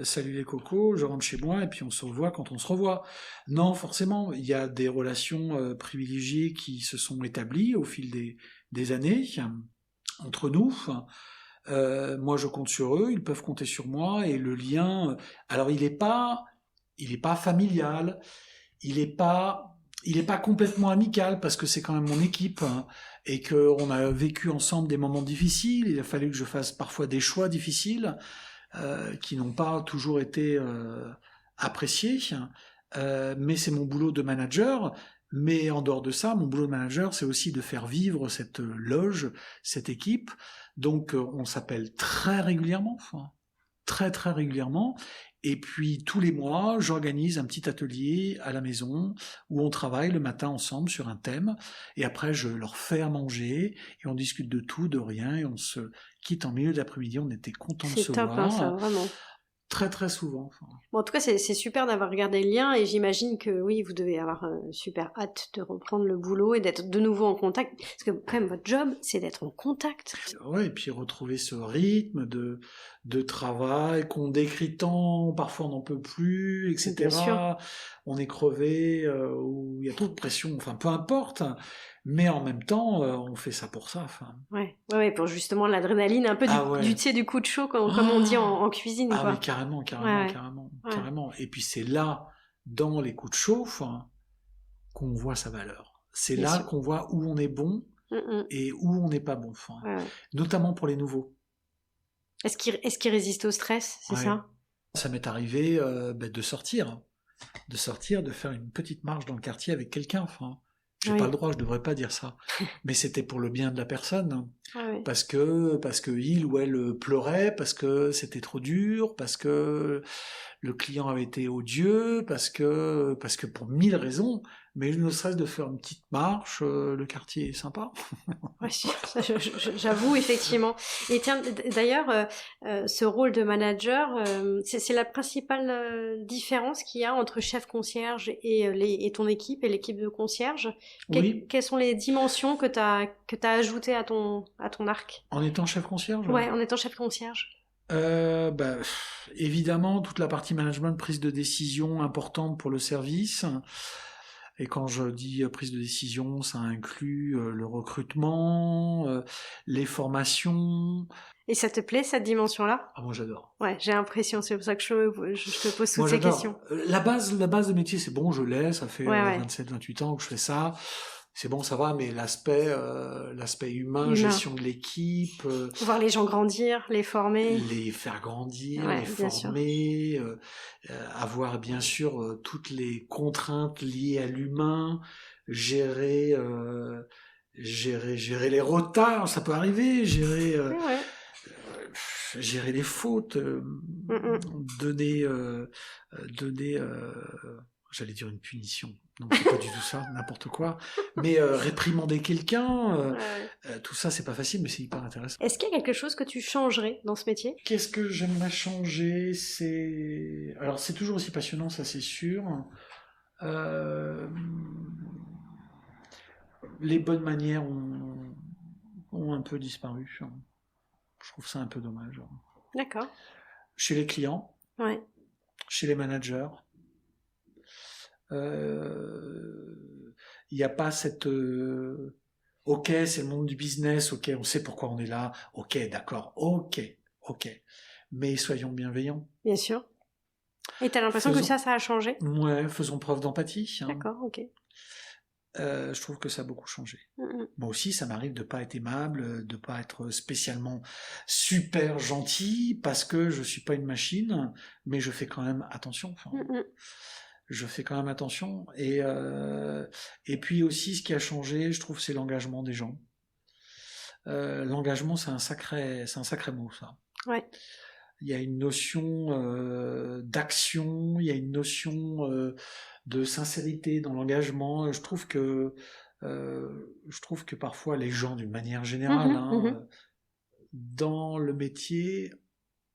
B: salut les cocos, je rentre chez moi et puis on se revoit quand on se revoit. Non, forcément, il y a des relations privilégiées qui se sont établies au fil des années entre nous. Moi, je compte sur eux, ils peuvent compter sur moi, et le lien, alors il est pas familial, il est pas complètement amical parce que c'est quand même mon équipe et que on a vécu ensemble des moments difficiles. Il a fallu que je fasse parfois des choix difficiles qui n'ont pas toujours été appréciés. Mais c'est mon boulot de manager. Mais en dehors de ça, mon boulot de manager, c'est aussi de faire vivre cette loge, cette équipe. Donc, on s'appelle très régulièrement, très très régulièrement. Et puis, tous les mois, j'organise un petit atelier à la maison où on travaille le matin ensemble sur un thème. Et après, je leur fais à manger et on discute de tout, de rien. Et on se quitte en milieu d'après-midi. On était contents de se voir.
A: C'est top, ça, vraiment.
B: Très très souvent.
A: Bon, en tout cas, c'est super d'avoir regardé le lien et j'imagine que oui, vous devez avoir super hâte de reprendre le boulot et d'être de nouveau en contact. Parce que quand même, votre job, c'est d'être en contact.
B: Ouais, et puis retrouver ce rythme de travail qu'on décrit tant, parfois on n'en peut plus, etc.
A: Bien sûr.
B: On est crevé, ou il y a trop de pression, enfin peu importe. Mais en même temps, on fait ça pour ça.
A: Ouais, pour justement l'adrénaline, un peu du coup de chaud, comme on dit en cuisine.
B: Ah
A: quoi.
B: oui, carrément. Et puis c'est là, dans les coups de chaud, qu'on voit sa valeur. C'est
A: Bien
B: là
A: sûr.
B: qu'on voit où on est bon et où on n'est pas bon. Notamment pour les nouveaux.
A: Est-ce qu'ils résistent au stress, c'est ça?
B: Ça m'est arrivé de sortir, de faire une petite marche dans le quartier avec quelqu'un. J'ai pas le droit, je devrais pas dire ça. Mais c'était pour le bien de la personne. Parce que il ou elle pleurait, parce que c'était trop dur, parce que le client avait été odieux, parce que pour 1000 raisons. Mais ne serait-ce de faire une petite marche, le quartier est sympa.
A: Ouais, j'avoue, effectivement. Et tiens, d'ailleurs, ce rôle de manager, c'est la principale différence qu'il y a entre chef concierge et ton équipe et l'équipe de concierge.
B: Oui.
A: Quelles sont les dimensions que t'as ajoutées à ton arc?
B: En étant chef concierge?
A: Ouais, en étant chef concierge.
B: Évidemment, toute la partie management, prise de décision importante pour le service. Et quand je dis prise de décision, ça inclut le recrutement, les formations.
A: Et ça te plaît, cette dimension-là?
B: Ah, moi j'adore.
A: Ouais, j'ai l'impression, c'est pour ça que je te pose toutes ces questions.
B: La base de métier, c'est bon, je l'ai, ça fait 27-28 ans que je fais ça. C'est bon, ça va, mais l'aspect humain, gestion de l'équipe,
A: voir les gens grandir, les former,
B: les faire grandir, les former, avoir bien sûr toutes les contraintes liées à l'humain, gérer les retards, ça peut arriver, gérer les fautes, donner j'allais dire une punition. Non, c'est pas du tout ça, n'importe quoi. Mais réprimander quelqu'un, tout ça, c'est pas facile, mais c'est hyper intéressant.
A: Est-ce qu'il y a quelque chose que tu changerais dans ce métier?
B: Qu'est-ce que j'aimerais changer? Alors, c'est toujours aussi passionnant, ça c'est sûr. Les bonnes manières ont un peu disparu. Je trouve ça un peu dommage.
A: D'accord.
B: Chez les clients, chez les managers. Il n'y a pas cette ok, c'est le monde du business, ok, on sait pourquoi on est là, ok, d'accord, ok, mais soyons bienveillants.
A: Bien sûr. Et t'as l'impression que ça a changé?
B: Ouais, faisons preuve d'empathie.
A: D'accord, ok.
B: Je trouve que ça a beaucoup changé. Moi aussi, ça m'arrive de pas être aimable, de pas être spécialement super gentil, parce que je suis pas une machine, mais je fais quand même attention. Je fais quand même attention. Et puis aussi, ce qui a changé, je trouve, c'est l'engagement des gens. L'engagement, c'est un sacré mot, ça.
A: Ouais.
B: Il y a une notion d'action, il y a une notion de sincérité dans l'engagement. Je trouve que parfois les gens, d'une manière générale, dans le métier,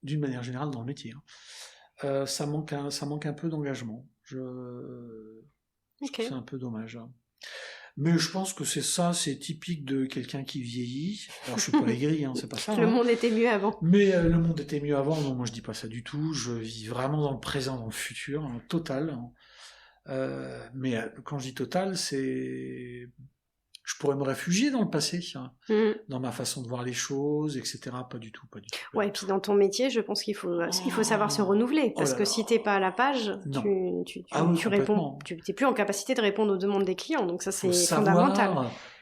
B: d'une manière générale dans le métier, ça manque un peu d'engagement. Je trouve que c'est un peu dommage. Mais je pense que c'est typique de quelqu'un qui vieillit. Alors je suis pas aigri, c'est pas ça.
A: Le monde était mieux avant.
B: Mais le monde était mieux avant. Non, moi je dis pas ça du tout. Je vis vraiment dans le présent, dans le futur, total. Mais quand je dis total, je pourrais me réfugier dans le passé, dans ma façon de voir les choses, etc. Pas du tout.
A: Ouais, et puis dans ton métier, je pense qu'il faut savoir se renouveler, parce que si t'es pas à la page, tu réponds, tu t'es plus en capacité de répondre aux demandes des clients, donc ça c'est fondamental.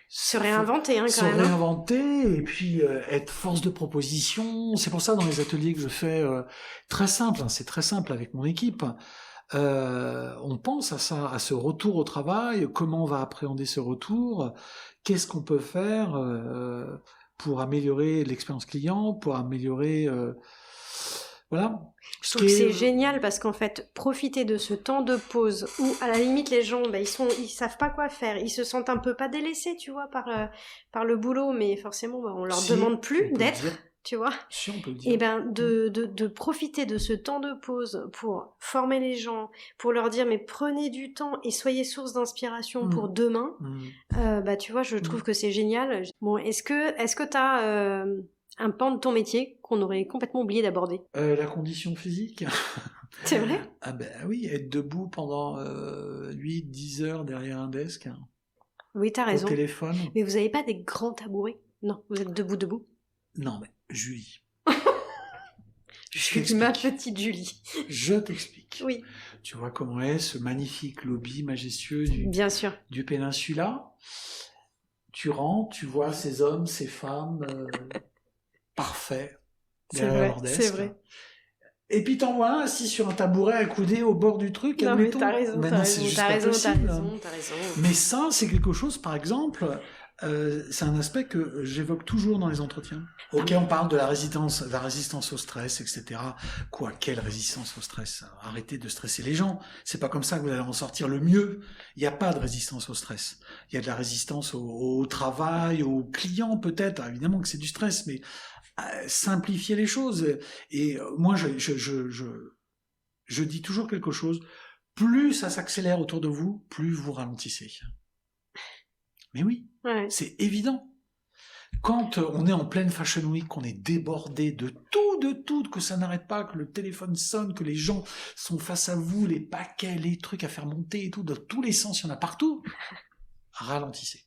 A: Se réinventer, quand même.
B: Se réinventer, et puis être force de proposition. C'est pour ça, dans les ateliers que je fais, très simple, c'est très simple avec mon équipe. On pense à ça, à ce retour au travail, comment on va appréhender ce retour, qu'est-ce qu'on peut faire pour améliorer l'expérience client, pour améliorer... voilà.
A: Je trouve que c'est génial parce qu'en fait, profiter de ce temps de pause où, à la limite, les gens, ils savent pas quoi faire, ils se sentent un peu pas délaissés, tu vois, par le boulot, mais forcément, on leur demande plus d'être... Tu vois,
B: si on peut le dire.
A: Et de profiter de ce temps de pause pour former les gens, pour leur dire mais prenez du temps et soyez source d'inspiration pour demain. Tu vois, je trouve que c'est génial. Bon, est-ce que t'as un pan de ton métier qu'on aurait complètement oublié d'aborder?
B: La condition physique.
A: C'est vrai?
B: Ah oui, être debout pendant 8-10 heures derrière un desk.
A: Oui, t'as raison.
B: Au téléphone.
A: Mais vous avez pas des grands tabourets? Non, vous êtes debout.
B: Non, mais Julie.
A: Je suis ma petite Julie.
B: Je t'explique.
A: Oui.
B: Tu vois comment est ce magnifique lobby majestueux
A: Bien sûr.
B: du Péninsula. Tu rentres, tu vois ces hommes, ces femmes parfaits derrière leur desk.
A: C'est vrai.
B: Et puis t'en vois un assis sur un tabouret accoudé au bord du truc.
A: Non, mais t'as raison,
B: t'as raison.
A: t'as raison.
B: Mais ça, c'est quelque chose, par exemple... C'est un aspect que j'évoque toujours dans les entretiens. Ok, on parle de la résistance au stress, etc. Quoi, quelle résistance au stress? Arrêtez de stresser les gens. C'est pas comme ça que vous allez en sortir le mieux. Il n'y a pas de résistance au stress. Il y a de la résistance au travail, aux clients peut-être. Alors, évidemment que c'est du stress, mais simplifier les choses. Et moi, je dis toujours quelque chose. Plus ça s'accélère autour de vous, plus vous ralentissez. Mais oui, c'est évident. Quand on est en pleine Fashion Week, qu'on est débordé de tout, que ça n'arrête pas, que le téléphone sonne, que les gens sont face à vous, les paquets, les trucs à faire monter et tout, dans tous les sens, il y en a partout, ralentissez.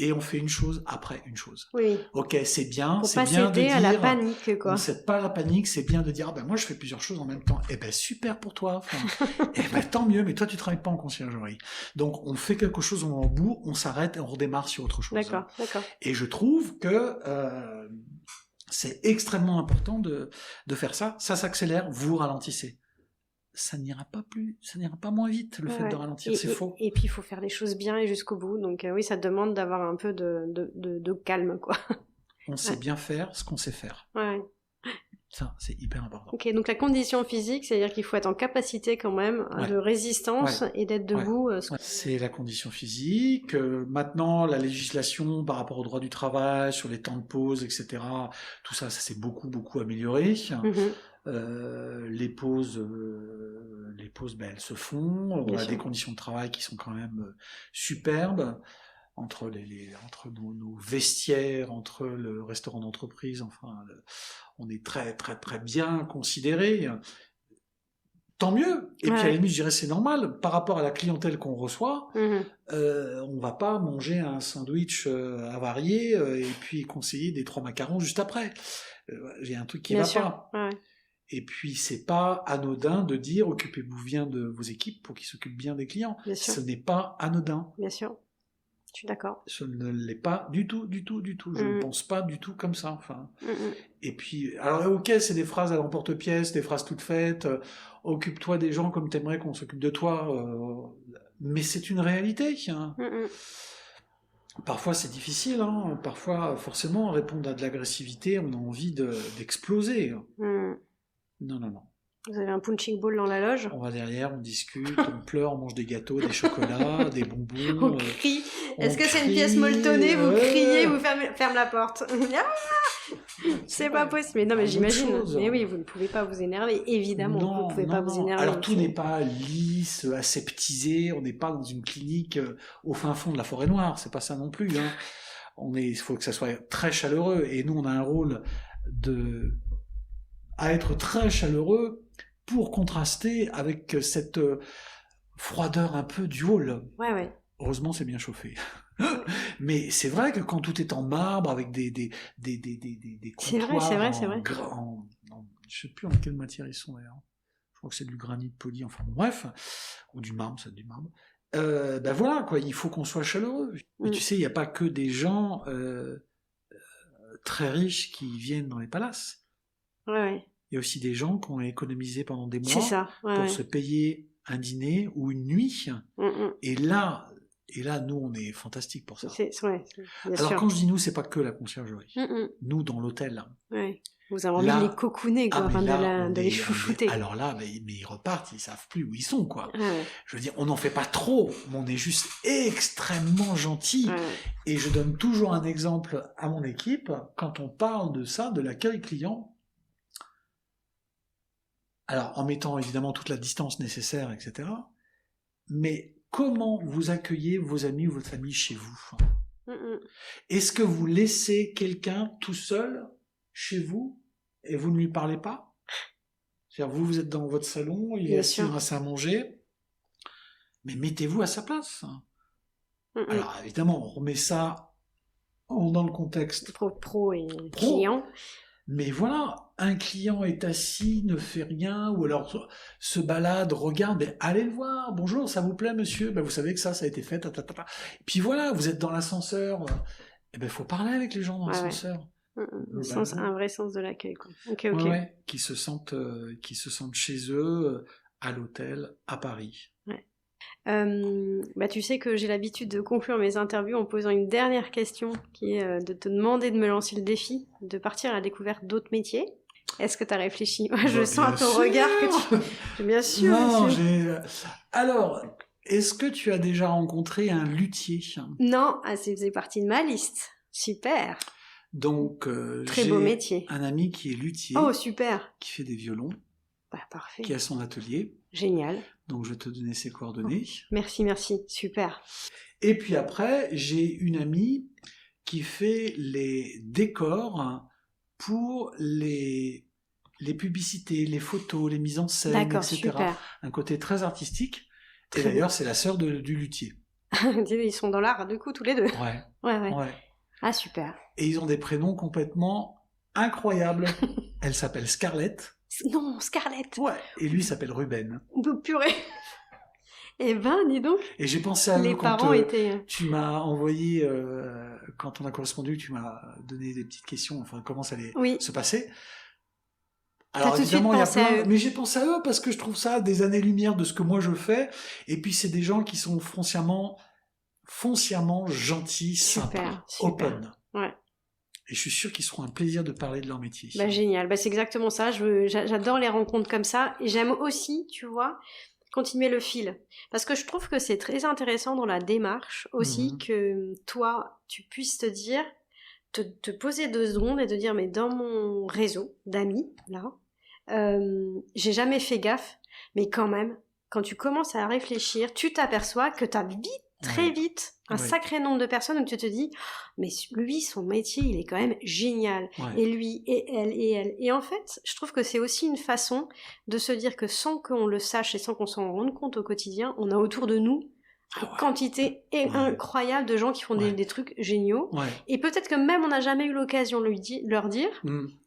B: Et on fait une chose après une chose.
A: Oui.
B: Ok, c'est bien,
A: pour
B: c'est
A: pas
B: bien de
A: céder
B: dire...
A: à la panique, quoi.
B: On ne cède pas à la panique, c'est bien de dire, ah ben moi je fais plusieurs choses en même temps. Eh ben super pour toi. Enfin, eh ben tant mieux, mais toi tu travailles pas en conciergerie. Donc on fait quelque chose, on est en bout, on s'arrête et on redémarre sur autre chose.
A: D'accord.
B: Et je trouve que c'est extrêmement important de faire ça. Ça s'accélère, vous ralentissez. Ça n'ira pas moins vite, le fait de ralentir, c'est faux.
A: Et puis il faut faire les choses bien et jusqu'au bout, donc oui, ça demande d'avoir un peu de calme, quoi.
B: On sait bien faire ce qu'on sait faire.
A: Ouais.
B: Ça, c'est hyper important.
A: Ok, donc la condition physique, c'est-à-dire qu'il faut être en capacité quand même de résistance et d'être debout.
B: C'est la condition physique. Maintenant, la législation par rapport au droit du travail, sur les temps de pause, etc., tout ça, ça s'est beaucoup amélioré. Les pauses, elles se font. On a des conditions de travail qui sont quand même superbes. Entre nos vestiaires, entre le restaurant d'entreprise, enfin, on est très bien considéré. Tant mieux. Et puis à la limite, je dirais c'est normal. Par rapport à la clientèle qu'on reçoit, on va pas manger un sandwich avarié et puis conseiller des 3 macarons juste après. J'ai un truc qui va pas. Ouais. Et puis c'est pas anodin de dire occupez-vous bien de vos équipes pour qu'ils s'occupent bien des clients. Ce n'est pas anodin.
A: Bien sûr. Je suis d'accord.
B: Ce ne l'est pas du tout. Je ne pense pas du tout comme ça. Enfin. Et puis, alors ok, c'est des phrases à l'emporte-pièce, des phrases toutes faites. Occupe-toi des gens comme t'aimerais qu'on s'occupe de toi. Mais c'est une réalité. Hein. Parfois c'est difficile. Hein. Parfois, forcément, répondre à de l'agressivité, on a envie d'exploser. Non.
A: Vous avez un punching ball dans la loge.
B: On va derrière, on discute, on pleure, on mange des gâteaux, des chocolats, des bonbons.
A: On crie. Est-ce que c'est une pièce molletonnée? Vous criez, vous fermez la porte. C'est pas possible. Mais non, mais j'imagine. Mais oui, vous ne pouvez pas vous énerver. Évidemment, vous ne pouvez pas vous énerver.
B: Alors tout n'est pas lisse, aseptisé. On n'est pas dans une clinique au fin fond de la forêt noire. C'est pas ça non plus. Hein. Il faut que ça soit très chaleureux. Et nous, on a un rôle à être très chaleureux pour contraster avec cette froideur un peu du hall.
A: Ouais.
B: Heureusement, c'est bien chauffé. Mais c'est vrai que quand tout est en marbre, avec des comptoirs...
A: C'est vrai.
B: Je sais plus en quelle matière ils sont d'ailleurs. Je crois que c'est du granit poli, enfin bref. Ou du marbre, c'est du marbre. Ben voilà, quoi, il faut qu'on soit chaleureux. Mais tu sais, il n'y a pas que des gens très riches qui viennent dans les palaces.
A: Ouais.
B: Il y a aussi des gens qui ont économisé pendant des mois
A: pour
B: se payer un dîner ou une nuit. Et là, nous, on est fantastique pour ça. Alors, quand je dis nous, c'est pas que la conciergerie. Nous, dans l'hôtel.
A: Ouais. Vous avez envie de les cocooner, quoi, de les chouchouter.
B: Alors là, mais ils repartent, ils savent plus où ils sont, quoi. Je veux dire, on n'en fait pas trop, mais on est juste extrêmement gentil. Et je donne toujours un exemple à mon équipe quand on parle de ça, de l'accueil client. Alors, en mettant évidemment toute la distance nécessaire, etc. Mais comment vous accueillez vos amis ou votre famille chez vous? Est-ce que vous laissez quelqu'un tout seul chez vous et vous ne lui parlez pas? C'est-à-dire, vous êtes dans votre salon, il est assis à manger, mais mettez-vous à sa place. Alors, évidemment, on remet ça dans le contexte
A: pro et client.
B: Mais voilà, un client est assis, ne fait rien, ou alors se balade, regarde, ben allez le voir, bonjour, ça vous plaît monsieur? Ben vous savez que ça a été fait, Et puis voilà, vous êtes dans l'ascenseur, et ben faut parler avec les gens dans l'ascenseur.
A: Un vrai sens de l'accueil, quoi. Ok.
B: Qui se sentent chez eux, à l'hôtel, à Paris.
A: Tu sais que j'ai l'habitude de conclure mes interviews en posant une dernière question qui est de te demander de me lancer le défi de partir à la découverte d'autres métiers. Est-ce que tu as réfléchi? Je sens à ton regard que tu... Bien sûr.
B: Non, Alors, est-ce que tu as déjà rencontré un luthier?
A: Non, ça faisait partie de ma liste. Super.
B: Donc,
A: très beau métier.
B: Un ami qui est luthier.
A: Oh, super.
B: Qui fait des violons.
A: Parfait.
B: Qui a son atelier.
A: Génial.
B: Donc, je vais te donner ses coordonnées.
A: Oh, merci. Super.
B: Et puis après, j'ai une amie qui fait les décors pour les publicités, les photos, les mises en scène,
A: d'accord,
B: etc.
A: Super.
B: Un côté très artistique. Et d'ailleurs, c'est la sœur du luthier.
A: Ils sont dans l'art, du coup, tous les deux.
B: Ouais.
A: Ah, super.
B: Et ils ont des prénoms complètement incroyables. Elle s'appelle Scarlett.
A: Non, Scarlett.
B: Ouais. Et lui s'appelle Ruben.
A: Purée. Eh ben, dis donc.
B: Et j'ai pensé à eux quand tu m'as envoyé, quand on a correspondu, tu m'as donné des petites questions, enfin, comment ça allait se passer. Alors évidemment, il y a plein, mais j'ai pensé à eux parce que je trouve ça des années-lumière de ce que moi je fais. Et puis, c'est des gens qui sont foncièrement gentils, sympas, open.
A: Ouais.
B: Et je suis sûr qu'ils seront un plaisir de parler de leur métier.
A: Génial. C'est exactement ça. J'adore les rencontres comme ça. Et j'aime aussi, tu vois, continuer le fil. Parce que je trouve que c'est très intéressant dans la démarche aussi que toi, tu puisses te dire, te poser 2 secondes et te dire, mais dans mon réseau d'amis, là, j'ai jamais fait gaffe, mais quand même, quand tu commences à réfléchir, tu t'aperçois que t'as très vite, un sacré nombre de personnes où tu te dis, mais lui, son métier, il est quand même génial. Et lui, et elle. Et en fait, je trouve que c'est aussi une façon de se dire que sans qu'on le sache et sans qu'on s'en rende compte au quotidien, on a autour de nous une quantité incroyable de gens qui font des trucs géniaux. Et peut-être que même on n'a jamais eu l'occasion de leur dire,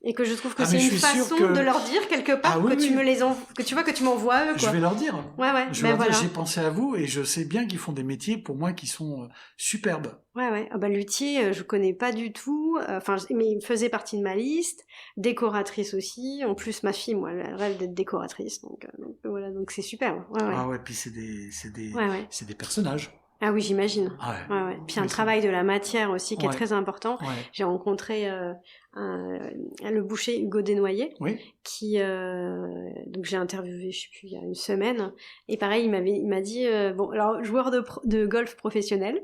A: et que je trouve que c'est une façon de leur dire quelque part que tu vois que tu m'envoies eux.
B: Je vais leur dire.
A: Je vais leur dire,
B: j'ai pensé à vous et je sais bien qu'ils font des métiers pour moi qui sont superbes.
A: Luthier, je connais pas du tout. Mais il faisait partie de ma liste. Décoratrice aussi. En plus, ma fille, moi, elle rêve d'être décoratrice. Donc voilà, donc c'est super.
B: Puis c'est des personnages.
A: Ah oui, j'imagine. Puis un travail de la matière aussi qui est très important. J'ai rencontré le boucher Hugo Desnoyers, qui donc j'ai interviewé, je sais plus, il y a une semaine. Et pareil, il m'a dit alors joueur de golf professionnel.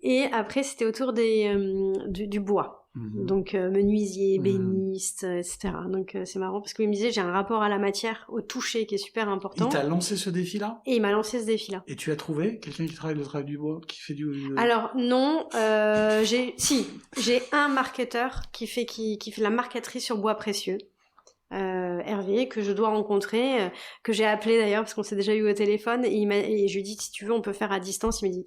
A: Et après, c'était autour du bois. Donc menuisier, béniste, etc. Donc c'est marrant parce qu'il me disait j'ai un rapport à la matière, au toucher qui est super important.
B: Il t'a lancé ce défi-là?
A: Et il m'a lancé ce défi-là.
B: Et tu as trouvé quelqu'un qui travaille le travail du bois, qui fait du...
A: Alors non, j'ai un marketeur qui fait la marqueterie sur bois précieux. Hervé, que je dois rencontrer, que j'ai appelé d'ailleurs parce qu'on s'est déjà eu au téléphone et je lui ai dit si tu veux on peut faire à distance. Il m'a dit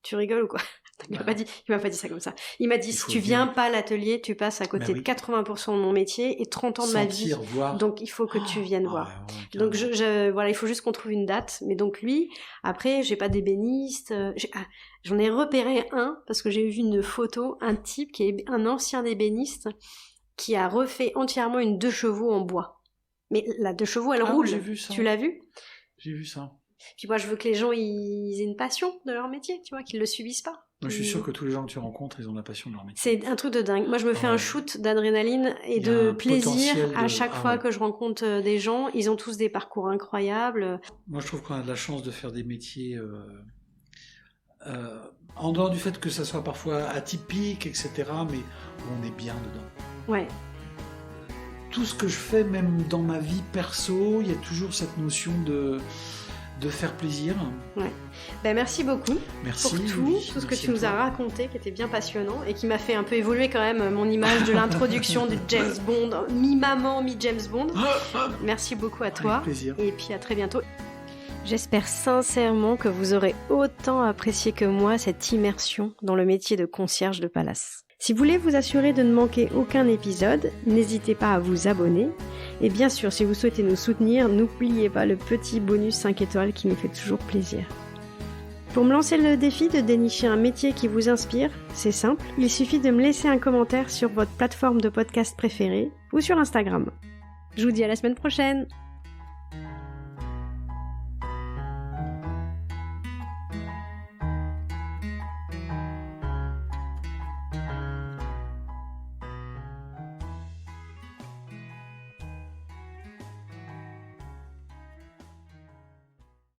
A: tu rigoles ou quoi? Il m'a pas dit ça comme ça. Il m'a dit si tu viens pas à l'atelier, tu passes à côté de 80% de mon métier et 30 ans de ma vie. Donc il faut que tu viennes voir. Donc voilà, il faut juste qu'on trouve une date. Mais donc lui, après j'ai pas d'ébéniste. J'en ai repéré un parce que j'ai vu une photo, un type qui est un ancien ébéniste qui a refait entièrement une 2 chevaux en bois. Mais la 2 chevaux, elle roule.
B: J'ai vu ça.
A: Tu l'as vu?
B: J'ai vu ça.
A: Puis moi, je veux que les gens ils aient une passion de leur métier, tu vois, qu'ils le subissent pas.
B: Moi, je suis sûr que tous les gens que tu rencontres, ils ont la passion de leur métier.
A: C'est un truc de dingue. Moi, je me fais un shoot d'adrénaline et de plaisir à chaque fois que je rencontre des gens. Ils ont tous des parcours incroyables.
B: Moi, je trouve qu'on a de la chance de faire des métiers... en dehors du fait que ça soit parfois atypique, etc., mais on est bien dedans.
A: Ouais.
B: Tout ce que je fais, même dans ma vie perso, il y a toujours cette notion de faire plaisir.
A: Ouais. Merci beaucoup pour tout ce que tu nous as raconté, qui était bien passionnant et qui m'a fait un peu évoluer quand même mon image de l'introduction de James Bond, mi-maman, mi-James Bond. Merci beaucoup à toi.
B: Avec plaisir.
A: Et puis à très bientôt. J'espère sincèrement que vous aurez autant apprécié que moi cette immersion dans le métier de concierge de palace. Si vous voulez vous assurer de ne manquer aucun épisode, n'hésitez pas à vous abonner. Et bien sûr, si vous souhaitez nous soutenir, n'oubliez pas le petit bonus 5 étoiles qui nous fait toujours plaisir. Pour me lancer le défi de dénicher un métier qui vous inspire, c'est simple, il suffit de me laisser un commentaire sur votre plateforme de podcast préférée ou sur Instagram. Je vous dis à la semaine prochaine!